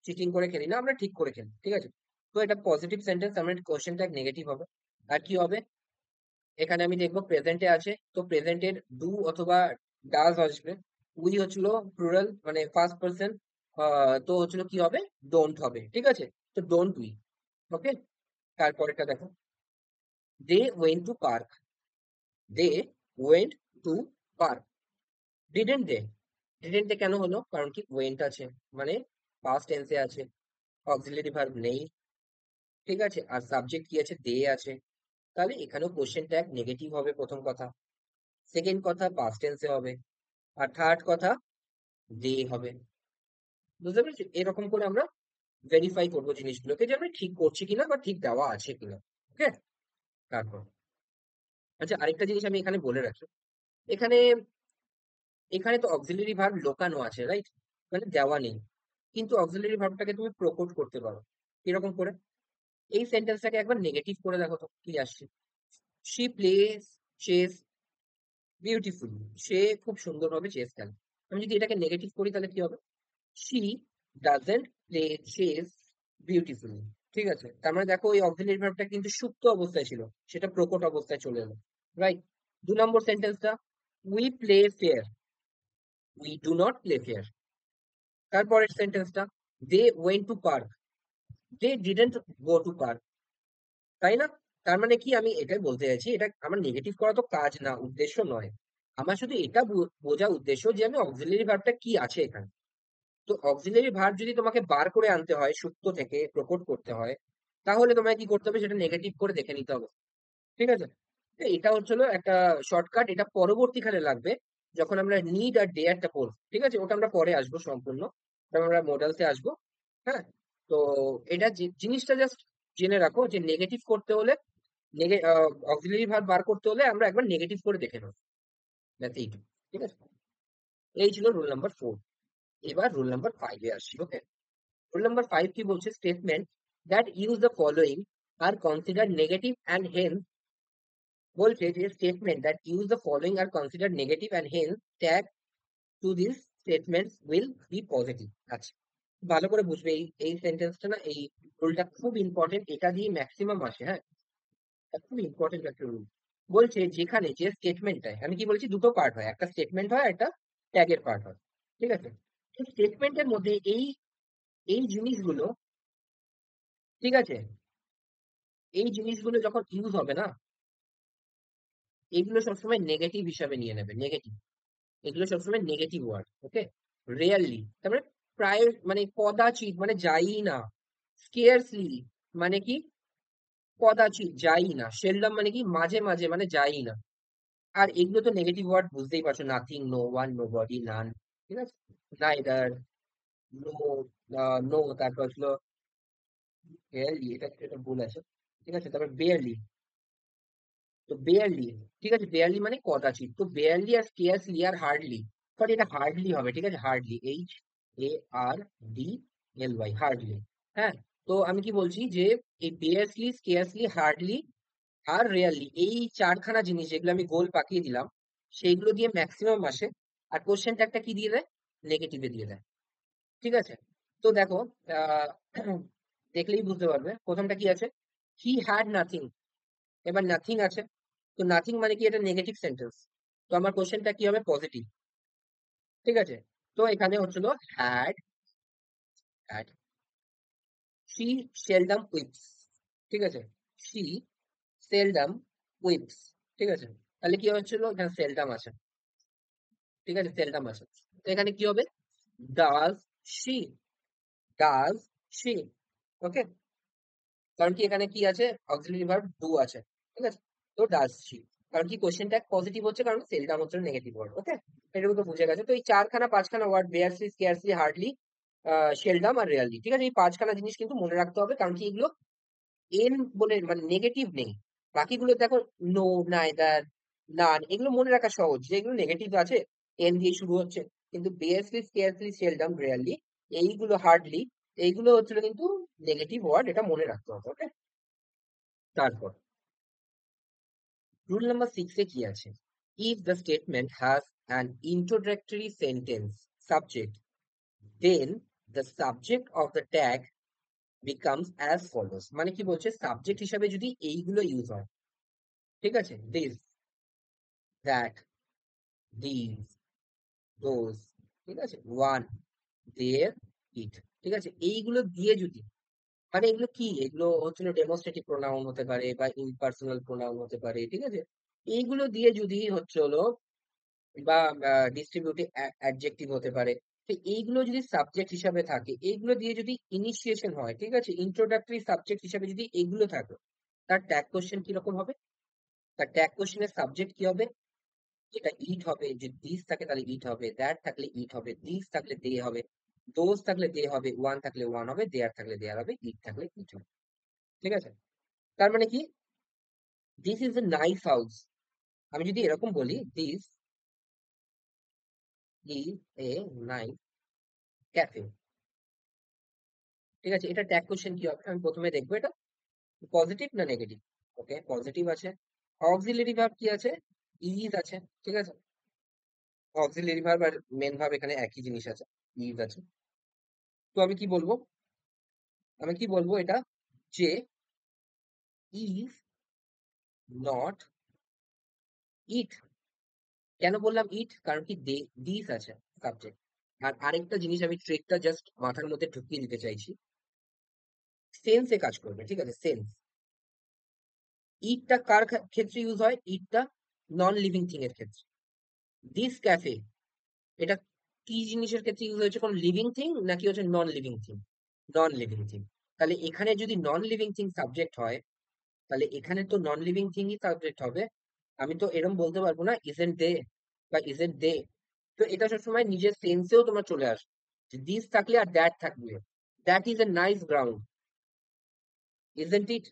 S1: চিটিং করে খেলি না, আমরা ঠিক করে খেলি। ঠিক আছে? তো এটা পজিটিভ সেন্টেন্স, আমার কোশ্চেনটা নেগেটিভ হবে। আর কি হবে? এখানে আমি দেখবো প্রেজেন্টে আছে, তো প্রেজেন্টের ডু অথবা ডাজ আসবে। উই হচ্ছিল প্লুরাল মানে ফার্স্ট পারসন, তো হচ্ছিল কি হবে? ডোন্ট হবে। ঠিক আছে? তো ডোন্ট উই। ওকে? তারপরেরটা দেখো, they went to park. They went to park. Didn't they? Didn't they কেন হলো? কারণ কি? ওয়েন্ট আছে, মানে পাস্ট টেন্সে আছে, অক্সিলারি ভার্ব নেই। ঠিক আছে? আর সাবজেক্ট কি আছে? দে আছে। তাহলে এখানেও কোশ্চেন ট্যাগ নেগেটিভ হবে, প্রথম কথা। সেকেন্ড কথা, পাস্ট টেন্সে হবে। আর থার্ড কথা, দে হবে। বুঝতে পেরেছি? এরকম করে আমরা ভেরিফাই করবো জিনিসগুলোকে যে আমরা ঠিক করছি কিনা বা ঠিক দেওয়া আছে কিনা। ওকে? তারপর আচ্ছা, আরেকটা জিনিস আমি এখানে বলে রাখি। এখানে এখানে তো অক্সিলারি ভার্ব লোকানো আছে, রাইট? মানে দেওয়া নেই। কিন্তু অক্সিলারি ভার্বটাকে তুমি প্রকট করতে পারো। কিরকম করে? এই সেন্টেন্সটাকে একবার নেগেটিভ করে দেখো তো কি আসছে। She plays chess beautifully. সে খুব সুন্দরভাবে চেস খেলে। আমি যদি এটাকে নেগেটিভ করি তাহলে কি হবে? She doesn't play chess beautifully. ঠিক আছে? তার মানে দেখো, ওই অক্সিলারি ভার্বটা কিন্তু সুপ্ত অবস্থায় ছিল, সেটা প্রকট অবস্থায় চলে এলো। রাইট? 2 নম্বর সেন্টেন্সটা, we play fair, we do not play fair. তারপরের সেন্টেন্সটা, they went to park, they didn't go to park. তাই না? তার মানে কি? আমি এটাই বলতে চাইছি, এটা আমার নেগেটিভ করা তো কাজ না, উদ্দেশ্য নয়। আমার শুধু এটা বোঝা উদ্দেশ্য যে আমি অক্সিলারি ভার্বটা কি আছে এখানে। তো অক্সিলারি ভার্ব যদি তোমাকে বার করে আনতে হয়, সুপ্ত থেকে প্রকট করতে হয়, তাহলে তোমায় কি করতে হবে? সেটা নেগেটিভ করে দেখে নিতে হবে। ঠিক আছে? তো এটা হচ্ছিল একটা শর্টকাট, এটা পরবর্তীকালে লাগবে যখন আমরা নিড আর ডেয়ারটা পড়বো। ঠিক আছে? ওটা আমরা পরে আসবো সম্পূর্ণ, তখন আমরা মডেলসে আসবো। হ্যাঁ? তো এটা জিনিসটা জাস্ট জেনে রাখো যে নেগেটিভ করতে হলে, অক্সিলারি ভার্ব বার করতে হলে আমরা একবার নেগেটিভ করে দেখে নেবো। ব্যাস এইটুকু। ঠিক আছে? এই ছিল রুল নাম্বার 4। এবার রুল নাম্বার 5 এ আসছি। ওকে? রুল নাম্বার 5 কি বলছে? Statement that use the following are considered negative and hence বলছে যে statement that use the following are considered negative and hence tag to these statements will be positive. আচ্ছা, ভালো করে বুঝবে এই সেন্টেন্সটা না, এই রুলটা খুব ইম্পর্টেন্ট, এটা দিয়ে ম্যাক্সিমাম আসে। হ্যাঁ, এটা খুব ইম্পর্টেন্ট একটা রুল। বলছে যেখানে যে স্টেটমেন্টটায় আমি কি বলেছি দুটো পার্ট হয়, একটা স্টেটমেন্ট হয়, একটা ট্যাগের পার্ট হয়, ঠিক আছে? স্টেটমেন্টের মধ্যে এই এই জিনিসগুলো, ঠিক আছে, এই জিনিসগুলো যখন ইউজ হবে না, এগুলো সবসময় নেগেটিভ হিসাবে নিয়ে নেবে, নেগেটিভ। এগুলো সবসময় নেগেটিভ ওয়ার্ড, ওকে? রেয়ারলি, তারপরে প্রায়, মানে কদাচিৎ মানে যাই না, স্কেয়ারসলি মানে কি কদাচিৎ, যাই না, সেলডম মানে কি মাঝে মাঝে, মানে যাই না। আর এগুলো তো নেগেটিভ ওয়ার্ড, বুঝতেই পারছো, nothing, no one, nobody, none, ঠিক আছে, নাইদার, নো, নো, তারপর হলো বেয়ারলি, এটা এটা ভুল আছে, ঠিক আছে, তারপর বেয়ারলি, তো বেয়ারলি, ঠিক আছে, বেয়ারলি মানে কদাচিৎ, তো বেয়ারলি আর স্কেয়ারসলি আর হার্ডলি, বাট এটা হার্ডলি হবে, ঠিক আছে, হার্ডলি, HARDLY, হার্ডলি। হ্যাঁ, তো আমি কি বলছি যে এই বেয়ারলি, স্কেয়ারসলি, হার্ডলি আর রেয়ারলি, এই চারখানা জিনিস যেগুলো আমি গোল পাকিয়ে দিলাম, সেইগুলো দিয়ে ম্যাক্সিমাম আসে। আর কোশ্চেনটা একটা কি দিয়ে দেয়, নেগেটিভে দিয়ে দেয়, ঠিক আছে? তো দেখো, আহ দেখলেই বুঝতে পারবে প্রথমটা কি আছে, হি হ্যাড নাথিং, এবার নাথিং আছে, তো নাথিং মানে কি, এটা নেগেটিভ সেন্টেন্স, তো আমার কোশ্চেনটা কি হবে, পজিটিভ, ঠিক আছে? তো এখানে হচ্ছিল had, had, she seldom weeps, ঠিক আছে, শি সেলডাম উইপস, ঠিক আছে, তাহলে কি হচ্ছিল, এখানে সেলডাম আছে, ঠিক আছে, সেলডাম আছে, তো এখানে কি হবে, ডাজ শি, ডাজ শি, ওকে, কারণ কি এখানে কি আছে, অক্সিলারি ভার্ব ডু আছে, ঠিক আছে, তো ডাজ শি, কারণ কি কোশ্চেনটা পজিটিভ হচ্ছে, কারণ সেলডাম হচ্ছে নেগেটিভ ওয়ার্ড, ওকে, এটুকু তো বুঝে গেছে। তো এই চারখানা পাঁচখানা word, barely, scarcely, hardly, seldom আর রেয়ারলি, ঠিক আছে, এই পাঁচখানা জিনিস কিন্তু মনে রাখতে হবে, কারণ কি এগুলো এন বলে মানে নেগেটিভ নেই। বাকিগুলো দেখো, নো, নাইদার, নান, এগুলো মনে রাখা সহজ, যেগুলো নেগেটিভ আছে এন দিয়ে শুরু হচ্ছে, কিন্তু বেয়ারলি, স্কেয়ারসলি, সেলডাম, রেয়ারলি, এইগুলো হার্ডলি, এইগুলো হচ্ছিল কিন্তু নেগেটিভ ওয়ার্ড, এটা মনে রাখতে হবে, ওকে? তারপর রুল নাম্বার 6 এ কি আছে, if the statement has an introductory sentence subject, then the subject of the tag becomes as follows, মানে কি বলছে, সাবজেক্ট হিসাবে যদি এইগুলো ইউজ হয়, ঠিক আছে, দিস, দ্যাট, দিস, দোজ, ঠিক আছে, ওয়ান, দেয়ার, ইট, ঠিক আছে, এইগুলো দিয়ে যদি, মানে এগুলো কি, এগুলো হচ্ছিল ডেমোস্ট্রেটিভ প্রোনাউন হতে পারে বা ইম্পার্সোনাল প্রোনাউন হতে পারে, ঠিক আছে, এইগুলো দিয়ে যদি হচ্ছে হলো, বা ডিস্ট্রিবিউটিভ অ্যাডজেক্টিভ হতে পারে, তো এইগুলো যদি সাবজেক্ট হিসাবে থাকে, এইগুলো দিয়ে যদি ইনিশিয়েশন হয়, ঠিক আছে, ইন্ট্রোডাক্টরি সাবজেক্ট হিসাবে যদি এইগুলো থাকে, তার ট্যাগ কোশ্চেন কিরকম হবে, তার ট্যাগ কোশ্চেনের সাবজেক্ট কি হবে, যেটা ইট হবে, যদি দিস থাকে তাহলে ইট হবে, দ্যাট থাকলে ইট হবে, দিস থাকলে দে হবে, দোজ থাকলে দে হবে, ওয়ান থাকলে ওয়ান হবে, দেয়ার থাকলে দেয়ার হবে, ইট থাকলে ইট হবে, ঠিক আছে? তার মানে কি, this is a nice house, আমি যদি এরকম বলি, this is a nice cafe, ঠিক আছে, এটা ট্যাগ কোশ্চেন কি হবে, আমি প্রথমে দেখবো এটা পজিটিভ না নেগেটিভ, ওকে, পজিটিভ আছে। অক্সিলারি ভার্ব কি আছে, ইজ আছে, ঠিক আছে, অক্সিলারি ভার্ব আর মেন ভার্ব এখানে একই জিনিস আছে, ইজ আছে, তো আমি কি বলবো, আমি কি বলবো এটা, যে ইজ নট ইট, কেন বললাম ইট, কারণ কি দিস আছে সাবজেক্ট। আর আরেকটা জিনিস আমি ট্রিকটা জাস্ট মাথার মধ্যে ঢুকিয়ে দিতে চাইছি, সেন্সে কাজ করবে, ঠিক আছে, সেন্স, ইটটা কার ক্ষেত্রে ইউজ হয়, ইটটা নন লিভিং থিং এর ক্ষেত্রে, দিস ক্যাফে, এটা কি জিনিসের ক্ষেত্রে ইউজ হয়েছে, কোন লিভিং থিং নাকি হচ্ছে non living thing, non living thing, তাহলে এখানে যদি নন লিভিং থিং সাবজেক্ট হয়, তাহলে এখানে তো নন লিভিং থিংই সাবজেক্ট হবে, আমি তো এরকম বলতে পারবো না ইজেন্ট দে বা ইজেন্ট দে, তো এটা সবসময় নিজের সেন্সেও তোমার চলে আসে, যে দিস থাকলে আর দ্যাট থাকবে, that is a nice ground, isn't it,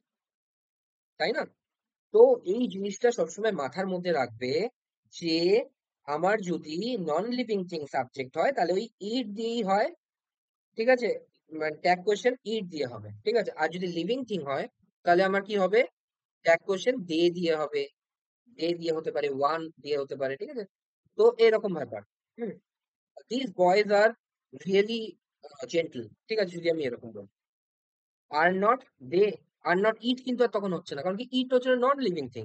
S1: তাই না? তো এই জিনিসটা সবসময় মাথার মধ্যে রাখবে, যে আমার যদি নন লিভিং থিং সাবজেক্ট হয় তাহলে ওই ইট দিয়েই হয়, ঠিক আছে, মানে ট্যাগ কোয়েশ্চেন ইট দিয়ে হবে, ঠিক আছে। আর যদি লিভিং থিং হয় তাহলে আমার কি হবে, ট্যাগ কোয়েশ্চেন দে দিয়ে হবে, দে দিয়ে হতে পারে, ওয়ান দিয়ে হতে পারে, ঠিক আছে। তো এরকম ব্যাপার। Hmm. This boys are really gentle, ঠিক আছে, যদি আমি এরকম বলি। Are not they, are not ইট কিন্তু আর তখন হচ্ছে না, কারণ কি ইট হচ্ছে নন লিভিং থিং।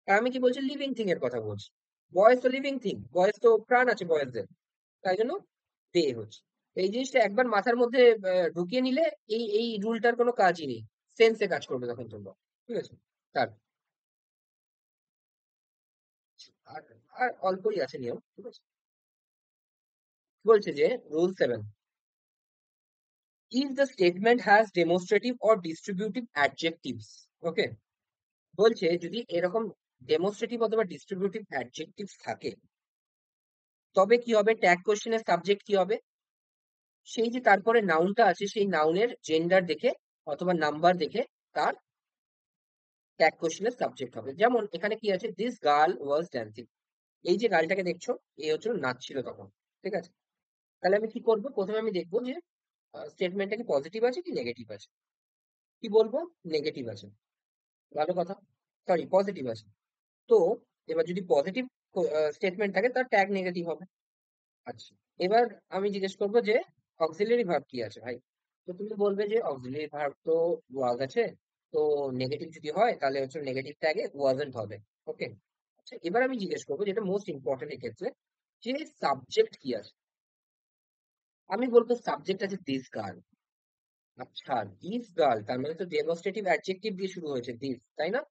S1: আর আমি কি বলছি, লিভিং থিং এর কথা বলছি। বয়েজ তো লিভিং থিং, বয়েজ তো প্রাণ আছে বয়েজদের, তাই জন্য দে হচ্ছে। এই জিনিসটা একবার মাথার মধ্যে ঢুকিয়ে নিলে এই এই রুলটার কোনো কাজই নেই, সেন্সে কাজ করবে তখন তোমরা, ঠিক আছে। তার আর আর অল্পই আছে নিয়ম, ঠিক আছে। বলছে যে rule 7, if the statement has demonstrative or distributive adjectives, ওকে, বলছে যদি এরকম ডেমনস্ট্রেটিভ অথবা ডিস্ট্রিবিউটিভ অ্যাডজেক্টিভস থাকে, তবে কি হবে, ট্যাগ কোশ্চেনের সাবজেক্ট কি হবে, সেই যে তারপরে নাউনটা আছে সেই নাউনের জেন্ডার দেখে অথবা নাম্বার দেখে তার ট্যাগ কোশ্চেনের সাবজেক্ট হবে। যেমন এখানে কি আছে, দিস গার্ল ওয়াজ ড্যান্সিং, এই যে গার্লটাকে দেখছো এই হচ্ছিল নাচছিল তখন, ঠিক আছে। তাহলে আমি কি করবো, প্রথমে আমি দেখবো যে স্টেটমেন্টটা কি পজিটিভ আছে কি নেগেটিভ আছে। কি বলবো, নেগেটিভ আছে, ভালো কথা, সরি পজিটিভ আছে। তো এবার যদি পজিটিভ স্টেটমেন্ট থাকে তার ট্যাগ নেগেটিভ হবে। আচ্ছা, এবার আমি জিজ্ঞেস করবো যে অক্সিলারি ভার্ব কি আছে ভাই। তো তুমি বলবে যে অক্সিলারি ভার্ব তো ওয়াজ আছে, তো নেগেটিভ যদি হয় তাহলে হচ্ছে নেগেটিভ ট্যাগে ওয়াজন্ট হবে। ওকে। আচ্ছা, এবার আমি জিজ্ঞেস করবো যেটা মোস্ট ইম্পর্টেন্ট এক্ষেত্রে, যে সাবজেক্ট কি আছে। আমি বলবো সাবজেক্ট আছে দিস গার্ল। আচ্ছা, দিস গার্ল তার মানে তো ডেমনস্ট্রেটিভ অ্যাডজেক্টিভ দিয়ে শুরু হয়েছে দিস, তাই না?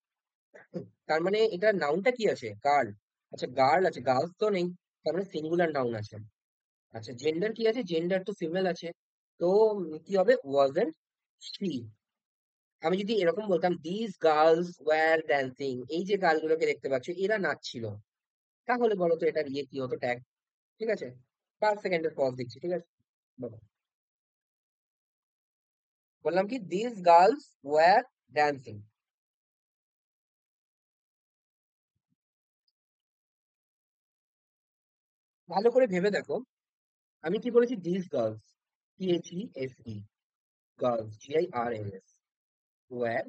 S1: তার মানে এটা নাউনটা কি আছে, গার্ল। আচ্ছা, গার্ল আছে, গার্লস তো নেই, তার মানে সিঙ্গুলার নাউন আছে। আচ্ছা, জেন্ডার কি আছে, জেন্ডার তো ফিমেল আছে। তো কি হবে, ওয়াজন্ট শি। আমি যদি এরকম বলতাম দিস গার্লস ওয়্যার ড্যান্সিং, এই যে গার্লগুলোকে দেখতে পাচ্ছ এরা নাচছিল, তাহলে বলো তো এটার ইয়ে কি হতো, ট্যাগ, ঠিক আছে। 5 সেকেন্ডের পজ দিচ্ছি, ঠিক আছে, বলো। বললাম কি, দিস গার্লস ওয়্যার ড্যান্সিং। ভালো করে ভেবে দেখো, আমি কি বলেছি, this girls, THESE, girls, GIRLS, were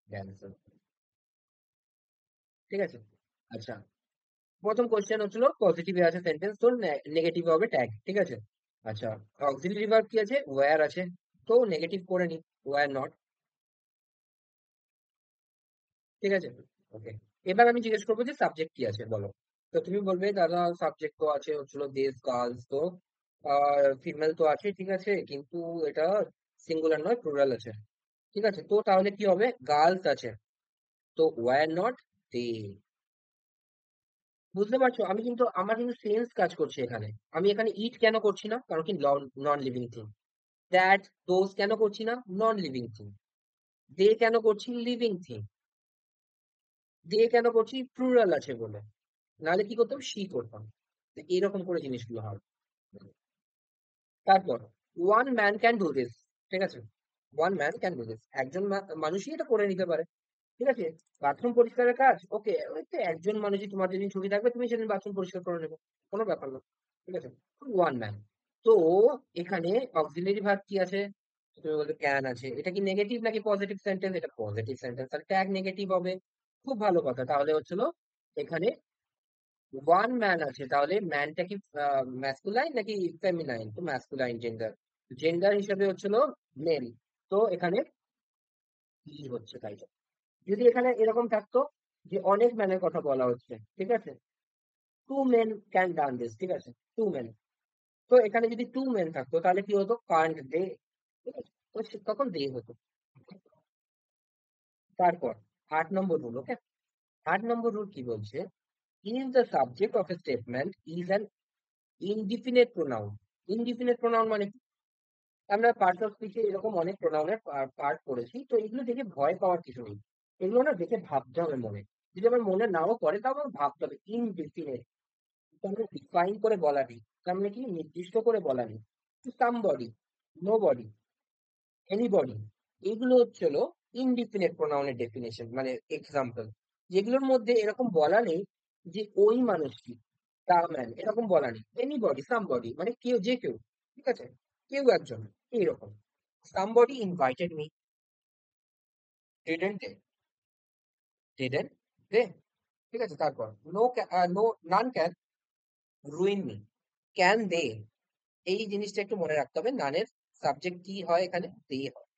S1: dancing, ঠিক আছে। আচ্ছা, প্রথম কোশ্চেন হচ্ছিল পজিটিভে আছে সেন্টেন্স, তো নেগেটিভ হবে ট্যাগ, ঠিক আছে। আচ্ছা, অক্সিলারি ভার্ব কি আছে, ওয়্যার আছে, তো নেগেটিভ করে নি, ওয়্যার নট, ঠিক আছে। ওকে, এবার আমি জিজ্ঞেস করবো যে সাবজেক্ট কি আছে বলো। তো তুমি বলবে দাদা সাবজেক্ট তো আছে হচ্ছিল দিস গার্লস, তো ফিমেল তো আছে, ঠিক আছে, কিন্তু এটা সিঙ্গুলার নয়, প্লুরাল আছে, ঠিক আছে। তো তাহলে কি হবে, গার্লস আছে, তো ওয়্যার নট দে। বুঝতে পারছো, আমি কিন্তু আমার কিন্তু সেন্স কাজ করছে এখানে। আমি এখানে ইট কেন করছি না, কারণ কি non living thing. That those কেন করছি না, নন লিভিং থিং। দে কেন করছি, লিভিং থিং। দে কেন করছি, প্লুরাল আছে বলে, নাহলে কি করতাম, শি করতাম। তো এরকম করে জিনিসগুলো হয়। তারপর one man can do this, ঠিক আছে। One man can do this, একজন মানুষই এটা করে নিতে পারে, ঠিক আছে। বাথরুম পরিষ্কারের কাজ, ওকে, ওই তো একজন মানুষই, তোমার যেদিন ছুটি থাকবে তুমি সেদিন বাথরুম পরিষ্কার করে নেবে, কোনো ব্যাপার না, ঠিক আছে। One man. তো এখানে অক্সিলারি ভার্ব কি আছে, তুমি বলতে ক্যান আছে, এটা কি নেগেটিভ নাকি পজিটিভ সেন্টেন্স, এটা পজিটিভ সেন্টেন্স, তাহলে ট্যাগ নেগেটিভ হবে। খুব ভালো কথা, তাহলে হচ্ছিল এখানে ওয়ান ম্যান আছে, তাহলে ম্যানটা কি ম্যাসকুলাইন নাকি ফেমিনাইন, তো ম্যাসকুলাইন জেন্ডার, জেন্ডার হিসেবে হচ্ছিল মেল, তো এখানে কি হচ্ছে তাই। যদি এখানে এরকম থাকতো যে অনেক ম্যানের কথা বলা হচ্ছে, ঠিক আছে, two men can done this, ঠিক আছে, টু মেন। তো এখানে যদি টু মেন থাকতো তাহলে কি হতো, কান্ট দে, ঠিক আছে, তো তখন দে হতো। তারপর 8 নম্বর রুল, ওকে। 8 নম্বর রুল কি বলছে, is the subject of a statement is an indefinite pronoun. Indefinite pronoun মানে কি? আমরা পার্টস অফ স্পিচে এরকম অনেক প্রোনাউনের পার্ট পড়েছি, তো এগুলো দেখে ভয় পাওয়ার কিছু নেই। এগুলো না দেখে ভাবতে হবে মনে, যদি আমার মনে নাও পড়ে তাও আমার ভাবতে হবে। ইনডিফিনিট, আমরা ডিফাইন করে বলা নেই, তার মানে কি নির্দিষ্ট করে বলা নেই। সামবডি, নো বডি, এনিবডি, এগুলো হচ্ছে হলো ইনডিফিনিট প্রোনাউনের ডেফিনেশন, মানে এক্সাম্পল, যেগুলোর মধ্যে এরকম বলা নেই যে ওই মানুষটি, তা ম্যান, এরকম বলা নেই। এনিবডি, সামবডি, মানে কেউ, যে কেউ, ঠিক আছে, কেউ একজন। এইরকম। somebody invited me, didn't they? didn't they? ঠিক আছে, তারপর no, none can ruin me, can they? এই জিনিসটা একটু মনে রাখতে হবে, নানের সাবজেক্ট কি হয় এখানে, দে হয়।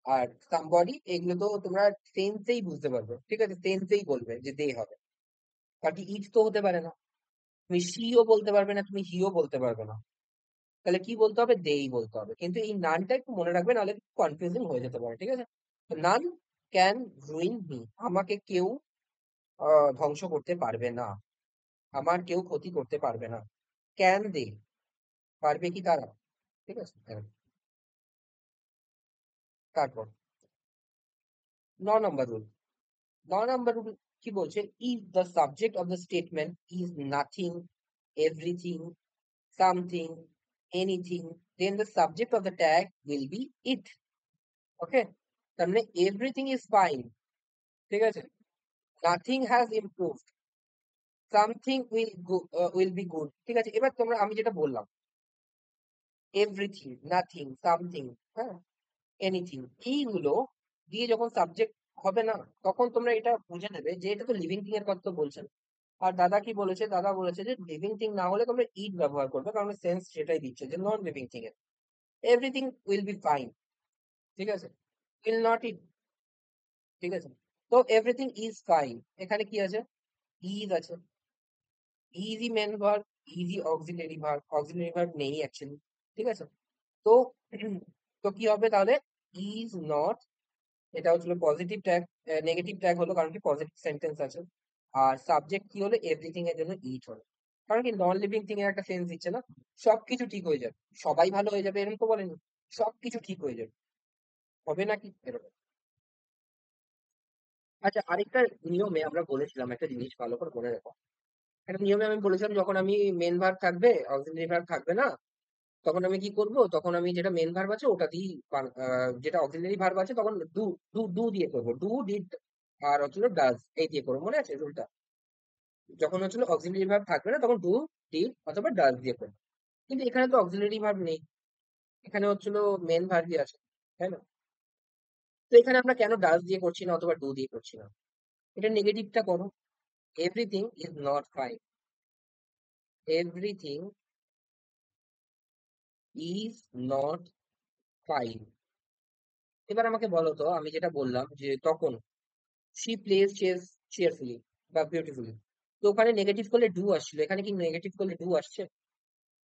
S1: আর সামবডি এগুলো তো তোমরা সেন্সেই বুঝতে পারবে, ঠিক আছে, সেন্সেই বলবে যে দে হবে। বাকি ইট তো হতে পারে না, তুমি শিও বলতে পারবে না, তুমি হিও বলতে পারবে না, তাহলে কি বলতে হবে, দেই বলতে হবে। কিন্তু এই নানটা একটু মনে রাখবে, নাহলে কনফিউজিং হয়ে যেতে পারে, ঠিক আছে। তো নান ক্যান রুইন মি, আমাকে কেউ ধ্বংস করতে পারবে না, আমার কেউ ক্ষতি করতে পারবে না। ক্যান দে, পারবে কি তারা, ঠিক আছে। তারপর 9 নম্বর রুল। 9 নম্বর রুল কি বলছে, if the subject of the statement is nothing, everything, something, anything, then the subject of the tag will be it. Okay, তার মানে এভরিথিং ইজ ফাইন, ঠিক আছে, nothing has improved, something will be good, ঠিক আছে। এবার তোমরা, আমি যেটা বললাম, এভরিথিং, নাথিং, সামথিং, হ্যাঁ, এনিথিং, এইগুলো দিয়ে যখন সাবজেক্ট হবে না, তখন তোমরা এটা বুঝে নেবে যে এটা তো লিভিং থিং এর কথা তো বলছেন। আর দাদা কি বলেছে, দাদা বলেছে যে লিভিং থিং না হলে তোমরা ইট ব্যবহার করবে, কারণ সেন্স সেটাই দিচ্ছে যে নন লিভিং থিং এর। এভরিথিং উইল বি ফাইন, ঠিক আছে, উইল নট ইট, ঠিক আছে। তো এভরিথিং ইজ ফাইন, এখানে কি আছে, ইজ আছে, ইজি মেন ভার্ব, ইজি অক্সিলারি ভার্ব, অক্সিলারি ভার্ব নেই অ্যাকচুয়ালি, ঠিক আছে। তো তো কি হবে তাহলে, ইজ নট, এটা হচ্ছিল পজিটিভ ট্যাগ, নেগেটিভ ট্যাগ হলো কারণ কি পজিটিভ সেন্টেন্স আছে। আর সাবজেক্ট কি হলো, এভরিথিং এর জন্য ইট হলো, কারণ কি নন লিভিং থিং এর একটা সেন্স দিচ্ছে না, সবকিছু ঠিক হয়ে যাবে, সবাই ভালো হয়ে যাবে এরকম তো বলেনি, সবকিছু ঠিক হয়ে যাবে, হবে নাকি এরকম। আচ্ছা, আরেকটা নিয়মে আমরা বলেছিলাম একটা জিনিস, ভালো করে মনে রাখো। একটা নিয়মে আমি বলেছিলাম, যখন আমি মেন ভার্ব থাকবে, অক্সিলারি ভার্ব থাকবে না, তখন আমি কি করব, তখন আমি যেটা মেন ভার্ব আছে ওটা দিই, যেটা অক্সিলারি ভার্ব আছে তখন ডু, ডু দিয়ে করবো, ডু ডিড আর হচ্ছিল ডাজ, এই দিয়ে করবো, মনে আছে রুলটা। যখন হচ্ছিল অক্সিলারি ভার্ব থাকবে না, তখন ডু, ডিড অথবা ডাজ দিয়ে করবো। কিন্তু এখানে তো অক্সিলারি ভার্ব নেই, এখানে হচ্ছিল মেন ভার্বই আছে, তাই না। তো এখানে আমরা কেন ডাজ দিয়ে করছি না অথবা ডু দিয়ে করছি না, এটা নেগেটিভটা করো, everything is not fine, everything is not fine. এবার আমাকে বলো তো, আমি যেটা বললাম যে তখন she plays chess cheerfully বা বিউটিফুলি, তো ওখানে নেগেটিভ করলে ডু আসছিল, এখানে কি নেগেটিভ করলে ডু আসছে,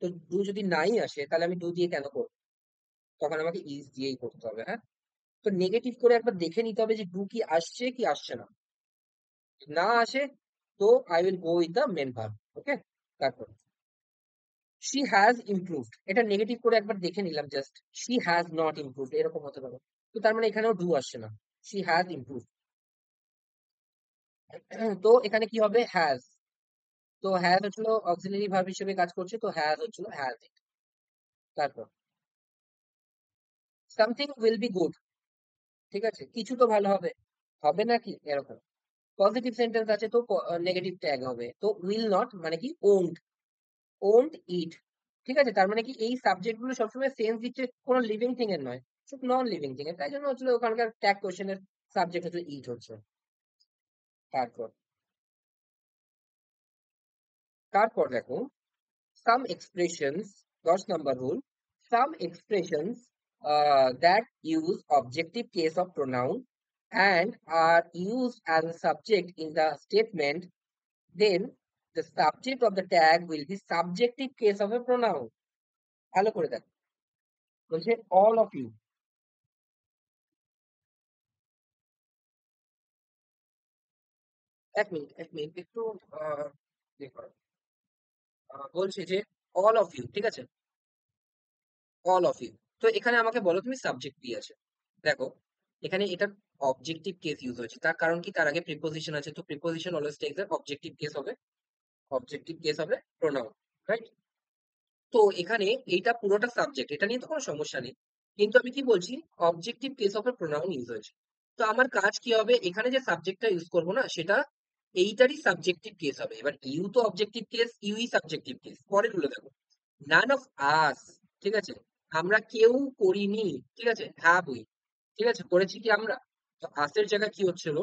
S1: তো ডু যদি নাই আসে তাহলে আমি ডু দিয়ে কেন করবো, তখন আমাকে ইজ দিয়েই করতে হবে, হ্যাঁ। তো নেগেটিভ করে একবার দেখে নিতে হবে যে ডু কি আসছে কি আসছে না, না আসে তো I will go with the main verb, okay. তারপর she has improved, এটা নেগেটিভ করে একবার দেখে নিলাম just, she has not improved এরকম হতে পারে, তো তার মানে এখানেও ডু আসছে না, she has improved। তো এখানে কি হবে, হ্যাজ, তো হ্যাজ হচ্ছিল অক্সিলারি ভার্ব হিসেবে কাজ করছে, তো হ্যাজ হচ্ছিল হ্যাজ ইট। তারপর সামথিং উইল বি গুড, ঠিক আছে, কিছু তো ভালো হবে, হবে নাকি এরকম। পজিটিভ সেন্টেন্স আছে তো নেগেটিভ ট্যাগ হবে, তো উইল নট মানে কি ওন্ট, ওন্ট ইট, ঠিক আছে। তার মানে কি এই সাবজেক্ট গুলো সবসময় সেন্স দিচ্ছে কোনো লিভিং থিং এর নয়, শুধু নন লিভিং থিং এর, তাই জন্য হচ্ছিল ওখানকার ট্যাগ কোশ্চেনের সাবজেক্ট হচ্ছে ইট হচ্ছে। তারপর তারপর দেখো, some expressions, 10 number rule, some expressions that use objective case of pronoun and are used as a subject in the statement, then the subject of the tag will be subjective case of a pronoun। ভালো করে দেখো, বলছে all of you, এক minute একটু আহ, ইয়ে করো। বলছে যে all of you, ঠিক আছে, all of you। তো এখানে আমাকে বলো তুমি সাবজেক্ট কি আছে, দেখো এখানে এটা অবজেক্টিভ কেস ইউজ হয়েছে, তার কারণ কি, তার আগে প্রিপোজিশন আছে, তো প্রিপোজিশন অলওয়েজ টেকস এর অবজেক্টিভ কেস হবে, অবজেক্টিভ কেস হবে প্রোনাউন, রাইট। তো এখানে এইটা পুরোটা সাবজেক্ট, এটা নিয়ে তো কোনো সমস্যা নেই, কিন্তু আমি কি বলছি, অবজেক্টিভ কেস হবে প্রোনাউন ইউজ হয়েছে। তো আমার কাজ কি হবে, এখানে যে সাবজেক্টটা ইউজ করবো না সেটা এইটারই সাবজেক্টিভ কেস হবে। এবার ইউ তো objective case, UE subjective case, পরের গুলো দেখো, নান অফ আস, ঠিক আছে, আমরা কেউ করিনি, ঠিক আছে, হ্যাভ উই, ঠিক আছে, করেছি কি আমরা? তো আসের জায়গায় কি হচ্ছিল,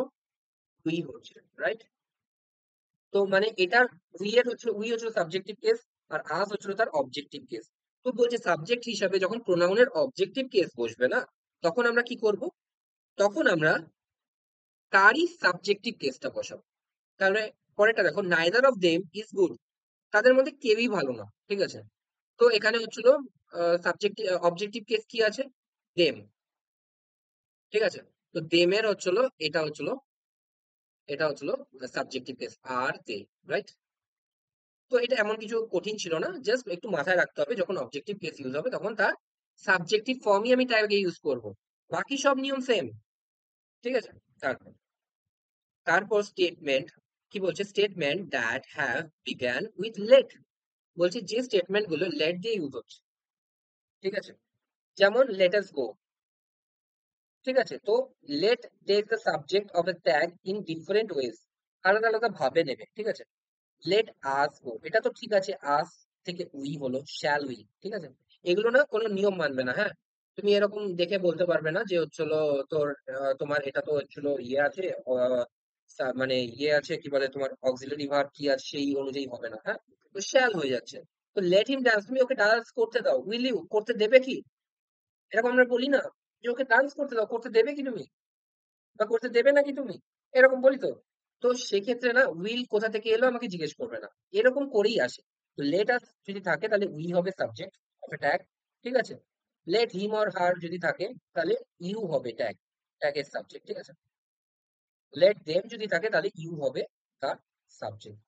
S1: উই হচ্ছে, রাইট? তো মানে এটার উই হচ্ছিল সাবজেক্টিভ কেস, আর আস হচ্ছিল তার অবজেক্টিভ কেস। তো বলছে সাবজেক্ট হিসাবে যখন প্রোনাউনের অবজেক্টিভ কেস বসবে না, তখন আমরা কি করব? তখন আমরা তারই সাবজেক্টিভ কেসটা বসাবো। তাহলে পরেরটা দেখো, neither of them is good, তাদের মধ্যে কেউই ভালো না, ঠিক আছে। তো এখানে হচ্ছিল সাবজেক্টিভ অবজেক্টিভ কেস কি আছে, দেম, ঠিক আছে। তো দেমের হচ্ছিল, এটা হচ্ছিল এটা হচ্ছিল সাবজেক্টিভ কেস, আর দে, রাইট? তো এটা এমন কিছু কঠিন ছিল না, জাস্ট একটু মাথায় রাখতে হবে যখন অবজেক্টিভ কেস ইউজ হবে তখন তার সাবজেক্টিভ ফর্মই আমি ট্যাগে ইউজ করব, বাকি সব নিয়ম সেম, ঠিক আছে। তারপর তারপর স্টেটমেন্ট কি বলছে, statement that have began with let, বলছে যে স্টেটমেন্ট গুলো লেট দিয়ে ইউজ হচ্ছে, ঠিক আছে। যেমন লেট আস গো, ঠিক আছে। তো let take the subject of a tag in different ways, আলাদা আলাদা ভাবে নেবে, ঠিক আছে। লেট আস গো, এটা তো ঠিক আছে, আস থেকে উই হলো, শ্যাল উই, ঠিক আছে। এগুলো না কোনো নিয়ম মানবে না, হ্যাঁ। তুমি এরকম দেখে বলতে পারবে না যে হচ্ছিল তোর তোমার এটা তো হচ্ছিল ইয়ে আছে, মানে ইয়ে আছে কি বলে, তোমার অক্সিলারি ভার্ব কি আছে সেই অনুযায়ী হবে না, হ্যাঁ। তো শ্যাল হয়ে যাচ্ছে। তো লেট হিম ডান্স, তুমি ওকে ডান্স করতে দাও, উইল ইউ করতে দেবে কি? এরকম আমরা বলি না যে ওকে ডান্স করতে দাও, করতে দেবে কি তুমি? বা করতে দেবে নাকি তুমি? এরকম বলি তো। তো সেক্ষেত্রে না উইল কোথা থেকে এলো আমাকে জিজ্ঞেস করবে না, এরকম করেই আসে। তো লেট আস যদি থাকে তাহলে উই হবে সাবজেক্ট অফ এ ট্যাগ, ঠিক আছে। লেট হিম অর হার যদি থাকে তাহলে ইউ হবে ট্যাগের সাবজেক্ট, ঠিক আছে। লেট দেম যদি থাকে তাহলে ইউ হবে তার সাবজেক্ট।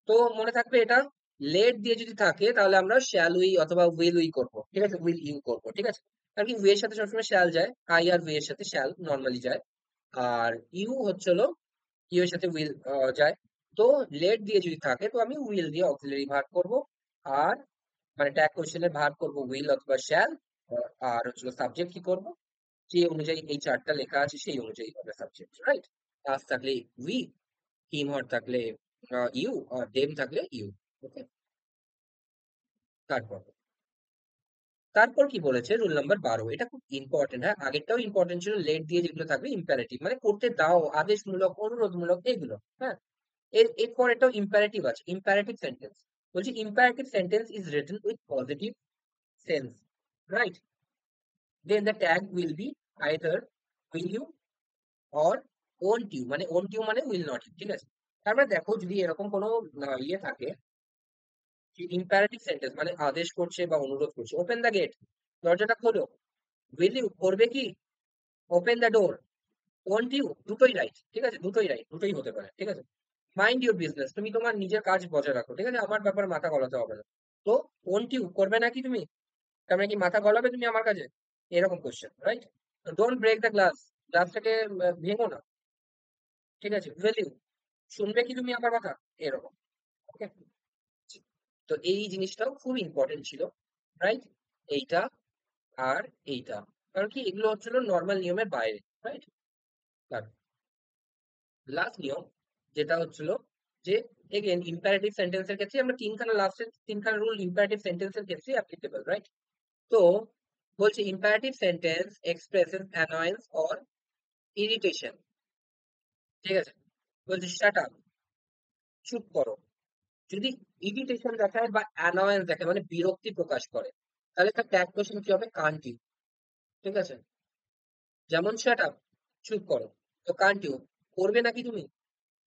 S1: তো মনে থাকবে এটা, লেট দিয়ে যদি থাকে তাহলে আমরা শ্যাল উই অথবা উইল উই করবো, ঠিক আছে, উইল ইউ করবো, ঠিক আছে। কারণ কি উই এর সাথে সবসময় শ্যাল যায়, আই আর উই এর সাথে শ্যাল নর্মালি যায়। আর ইউ হচ্ছিল ইউ এর সাথে উইল যায়। তো লেট দিয়ে যদি থাকে তো আমি উইল দিয়ে অক্সিলারি ভার্ব করব, আর মানে ট্যাগ কোশ্চেনের ভার্ব করব উইল অথবা শ্যাল, আর হচ্ছিল সাবজেক্ট কি করব, যে অনুযায়ী এই চারটা লেখা আছে সেই অনুযায়ী হবে সাবজেক্ট, রাইট? আস থাকলে উই, হিম হর থাকলে ইউ, আর দেম থাকলে ইউ, ওকে। তারপর তারপর কি বলেছে, রুল নাম্বার 12, এটা খুব ইম্পর্টেন্ট, হ্যাঁ, আগেরটাও ইম্পর্টেন্ট ছিল, লেট দিয়ে যেগুলো থাকবে ইম্পারেটিভ মানে করতে দাও, আদেশমূলক অনুরোধমূলক এগুলো, হ্যাঁ। এরপর এটাও ইম্পারেটিভ আছে, ইম্পারেটিভ সেন্টেন্স। বলছি imperative sentence is written with positive sense, right? Then the tag will be either will you or won't you, মানে ওন্ট ইউ মানে উইল নট ইউ, ঠিক আছে। তারপরে দেখো যদি এরকম কোনো ইয়ে থাকে, ইম্পারেটিভ সেন্টেন্স মানে আদেশ করছে বা অনুরোধ করছে, ওপেন দ্য গেট, দরজাটা খোলো। উইল ইউ করবে কি, open the door. Won't you দুটোই রাইট, ঠিক আছে, দুটোই রাইট, দুটোই হতে পারে, ঠিক আছে। মাইন্ড ইউর বিজনেস, তুমি তোমার নিজের কাজ বজায় রাখো, ঠিক আছে, আমার ব্যাপারে মাথা গলাতে হবে না। তো ওন্ট ইউ করবে নাকি তুমি, তার মানে কি মাথা গলাবে তুমি আমার কাছে, এরকম question, right? Don't break the glass, গ্লাসটাকে ভেঙো না, ঠিক আছে। উইল ইউ শুনবে কি তুমি আমার কথা, এরকম, ওকে। তো এই জিনিসটাও খুব ইম্পর্টেন্ট ছিল, রাইট? এইটা আর এইটা, কারণ কি এগুলো হচ্ছিল নর্মাল নিয়মের বাইরে, রাইট? লাস্ট নিয়ম যেটা হচ্ছিল যে এগেন ইম্পারেটিভ সেন্টেন্সের ক্ষেত্রে আমরা লাস্টের তিনখানা রুল ইম্পারেটিভ সেন্টেন্সের ক্ষেত্রে অ্যাপ্লিকেবল, রাইট? তো বলছে imperative sentence expresses annoyance or irritation, ঠিক আছে। বলছে শাট আপ, চুপ করো। যদি ইরিটেশন দেখায় বা অ্যানয়েন্স দেখায় মানে বিরক্তি প্রকাশ করে, তাহলে তার ট্যাগ কোশ্চেন কি হবে, কান্ট ইউ, ঠিক আছে। যেমন শাট আপ, চুপ করো। তো কান্ট ইউ করবে নাকি তুমি,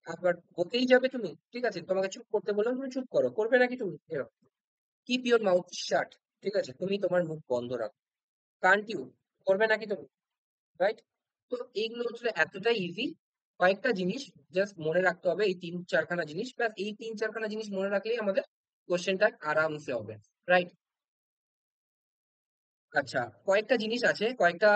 S1: আবার বকেই যাবে তুমি, ঠিক আছে, তোমাকে চুপ করতে বললাম তুমি চুপ করো, করবে নাকি তুমি, এরকম। কিপ ইউর মাউথ শাট, ঠিক আছে, তুমি তোমার মুখ বন্ধ রাখো। কান্ট ইউ করবে নাকি তুমি, রাইট? তো এইগুলো হচ্ছে এতটাই ইজি, কয়েকটা জিনিস জাস্ট মনে রাখতে হবে, এই তিন চারখানা জিনিস, ব্যাস এই তিন চারখানা জিনিস মনে রাখলেই আমাদের কোশ্চেনটা আরামসে হবে, রাইট? আচ্ছা, কয়েকটা জিনিস আছে, কয়েকটা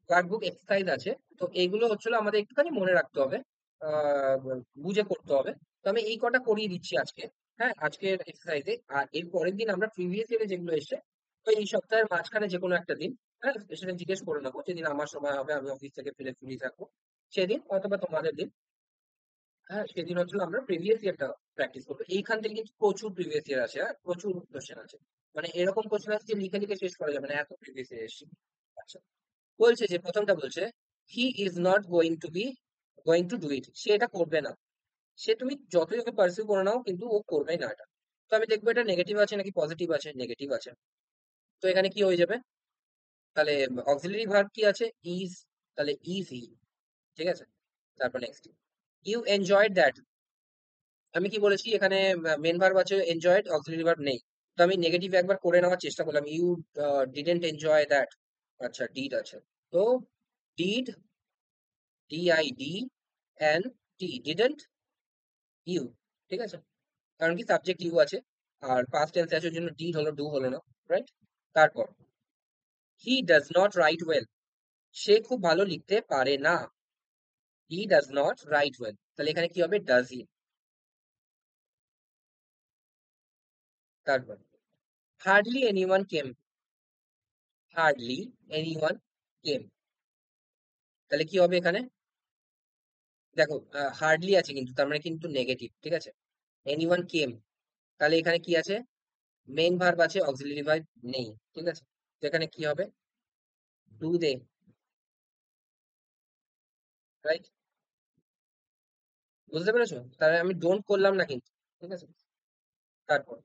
S1: ওয়ার্কবুক এক্সারসাইজ আছে। তো এইগুলো হচ্ছিল আমাদের একটুখানি মনে রাখতে হবে, আহ, বুঝে করতে হবে। তো আমি এই কটা করিয়ে দিচ্ছি আজকে, হ্যাঁ, আজকের এক্সারসাইজে। আর এর পরের দিন আমরা প্রিভিয়াস ইয়ারে যেগুলো এসছে, তো এই সপ্তাহের মাঝখানে যে কোনো একটা দিন, হ্যাঁ, সেটা জিজ্ঞেস করে নেবো, যেদিন আমার সময় হবে, আমি অফিস থেকে ফিরে ফ্রি থাকবো সেদিন, অথবা তোমাদের দিন, হ্যাঁ, সেদিন হচ্ছিল আমরা প্রিভিয়াস ইয়ারটা প্র্যাকটিস করবো। এইখান থেকে কিন্তু প্রচুর প্রিভিয়াস ইয়ার আছে, হ্যাঁ, প্রচুর কোশ্চেন আছে। মানে এরকম কোশ্চেন আছে যে লিখে লিখে শেষ করা যাবে না, এত প্রিভিয়াস এসেছি। আচ্ছা, বলছে যে প্রথমটা বলছে he is not going to do it, সে এটা করবে না। সে তুমি যতই ওকে পার্সিউ করে নাও কিন্তু ও করবেই না এটা। তো আমি দেখবো এটা নেগেটিভ আছে নাকি পজিটিভ আছে, নেগেটিভ আছে। তো এখানে কি হয়ে যাবে, তাহলে অক্সিলারি ভার্ব কি আছে, ইজ, তাহলে ইজ হি, ঠিক আছে। তারপর নেক্সট, ইউ এনজয়েড দ্যাট, আমি কি বলেছি এখানে মেন ভার্ব আছে, এনজয়েড, অক্সিলারি ভার্ব নেই। তো আমি নেগেটিভ একবার করে নেওয়ার চেষ্টা করলাম, ইউ ডিডেন্ট এনজয় দ্যাট। আচ্ছা, ডিড আছে। তো did, D I D N T, didn't you, ঠিক আছে। কারণ কি সাবজেক্ট ইউ আছে, আর পাস্ট টেন্স আছে ওই জন্য ডিড হলো, ডু হলো না, রাইট। তারপর he does not write well, সে খুব ভালো লিখতে পারে না। He does not write well, তাহলে এখানে কি হবে, ডাজ হি। তারপর hardly anyone came, hardly anyone came, তাহলে কি হবে এখানে, দেখো হার্ডলি আছে কিন্তু তার মানে কিন্তু নেগেটিভ, ঠিক আছে। এনিওয়ান কেম, তাহলে এখানে কি আছে, মেইন ভার্ব আছে, অক্সিলারি ভার্ব নেই, ঠিক আছে। তো এখানে কি হবে, ডু দে, রাইট। বুঝতে পেরেছো, তাহলে আমি ডোন্ট করলাম না কিন্তু, ঠিক আছে। তারপর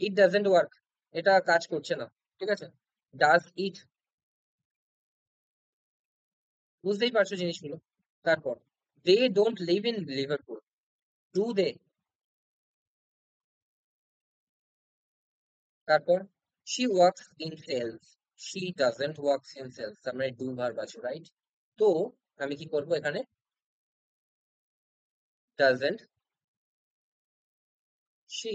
S1: ইট ডাজেন্ট ওয়ার্ক, এটা কাজ করছে না, ঠিক আছে। ডাজ ইট, বুঝতেই পারছো জিনিসগুলো। তারপর they don't live in Liverpool, do they. তারপর she works in sales, she doesn't works in sales, তার মানে ডু ভার্ব আছে, রাইট। তো আমি কি করবো এখানে, ডাজেন্ট শি,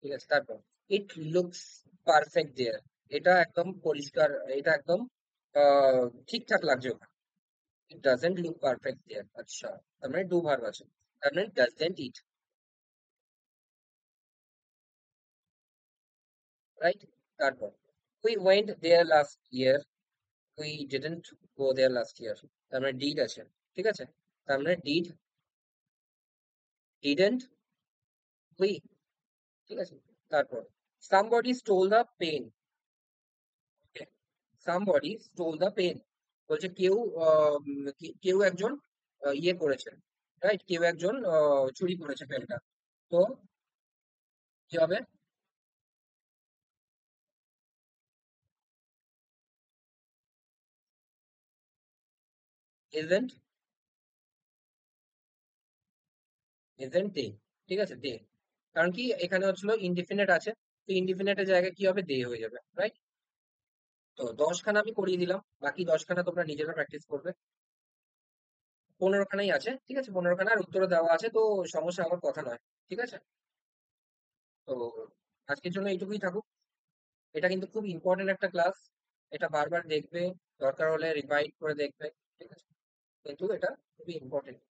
S1: ঠিক আছে। তারপর ইট লুকস পারফেক্ট দেয়ার, এটা একদম পরিষ্কার, এটা একদম ঠিকঠাক লাগছে ওখানে। It doesn't look perfect there, আচ্ছা, তার মানে ডু ভার্ব আছে, তার মানে ডাজেন্ট ইট, রাইট। তারপর we went there last year, we didn't go there last year, তার মানে ডিড আছে, ঠিক আছে। তার মানে ডিড, ডিডন্ট উই, ঠিক আছে। তারপর somebody stole the pen, somebody stole the pen, বলছে কেউ কেউ একজন ইয়ে করেছে, রাইট, কেউ একজন চুরি করেছে পেনটা। তো কি হবে, isn't, isn't they, ঠিক আছে, দে। কারণ কি এখানে হচ্ছিল ইনডিফিনিট আছে, তো ইনডিফিনিটের জায়গায় কি হবে, দে হয়ে যাবে, রাইট। তো 10 খানা আমি করিয়ে দিলাম, বাকি 10 খানা তোমরা নিজেরা প্র্যাকটিস করবে। 15 খানাই আছে, ঠিক আছে, 15 খানার উত্তরও দেওয়া আছে, তো সমস্যা আমার কথা নয়, ঠিক আছে। তো আজকের জন্য এইটুকুই থাকুক। এটা কিন্তু খুব ইম্পর্টেন্ট একটা ক্লাস, এটা বারবার দেখবে, দরকার হলে রিভাইড করে দেখবে, ঠিক আছে। কিন্তু এটা খুবই ইম্পর্টেন্ট।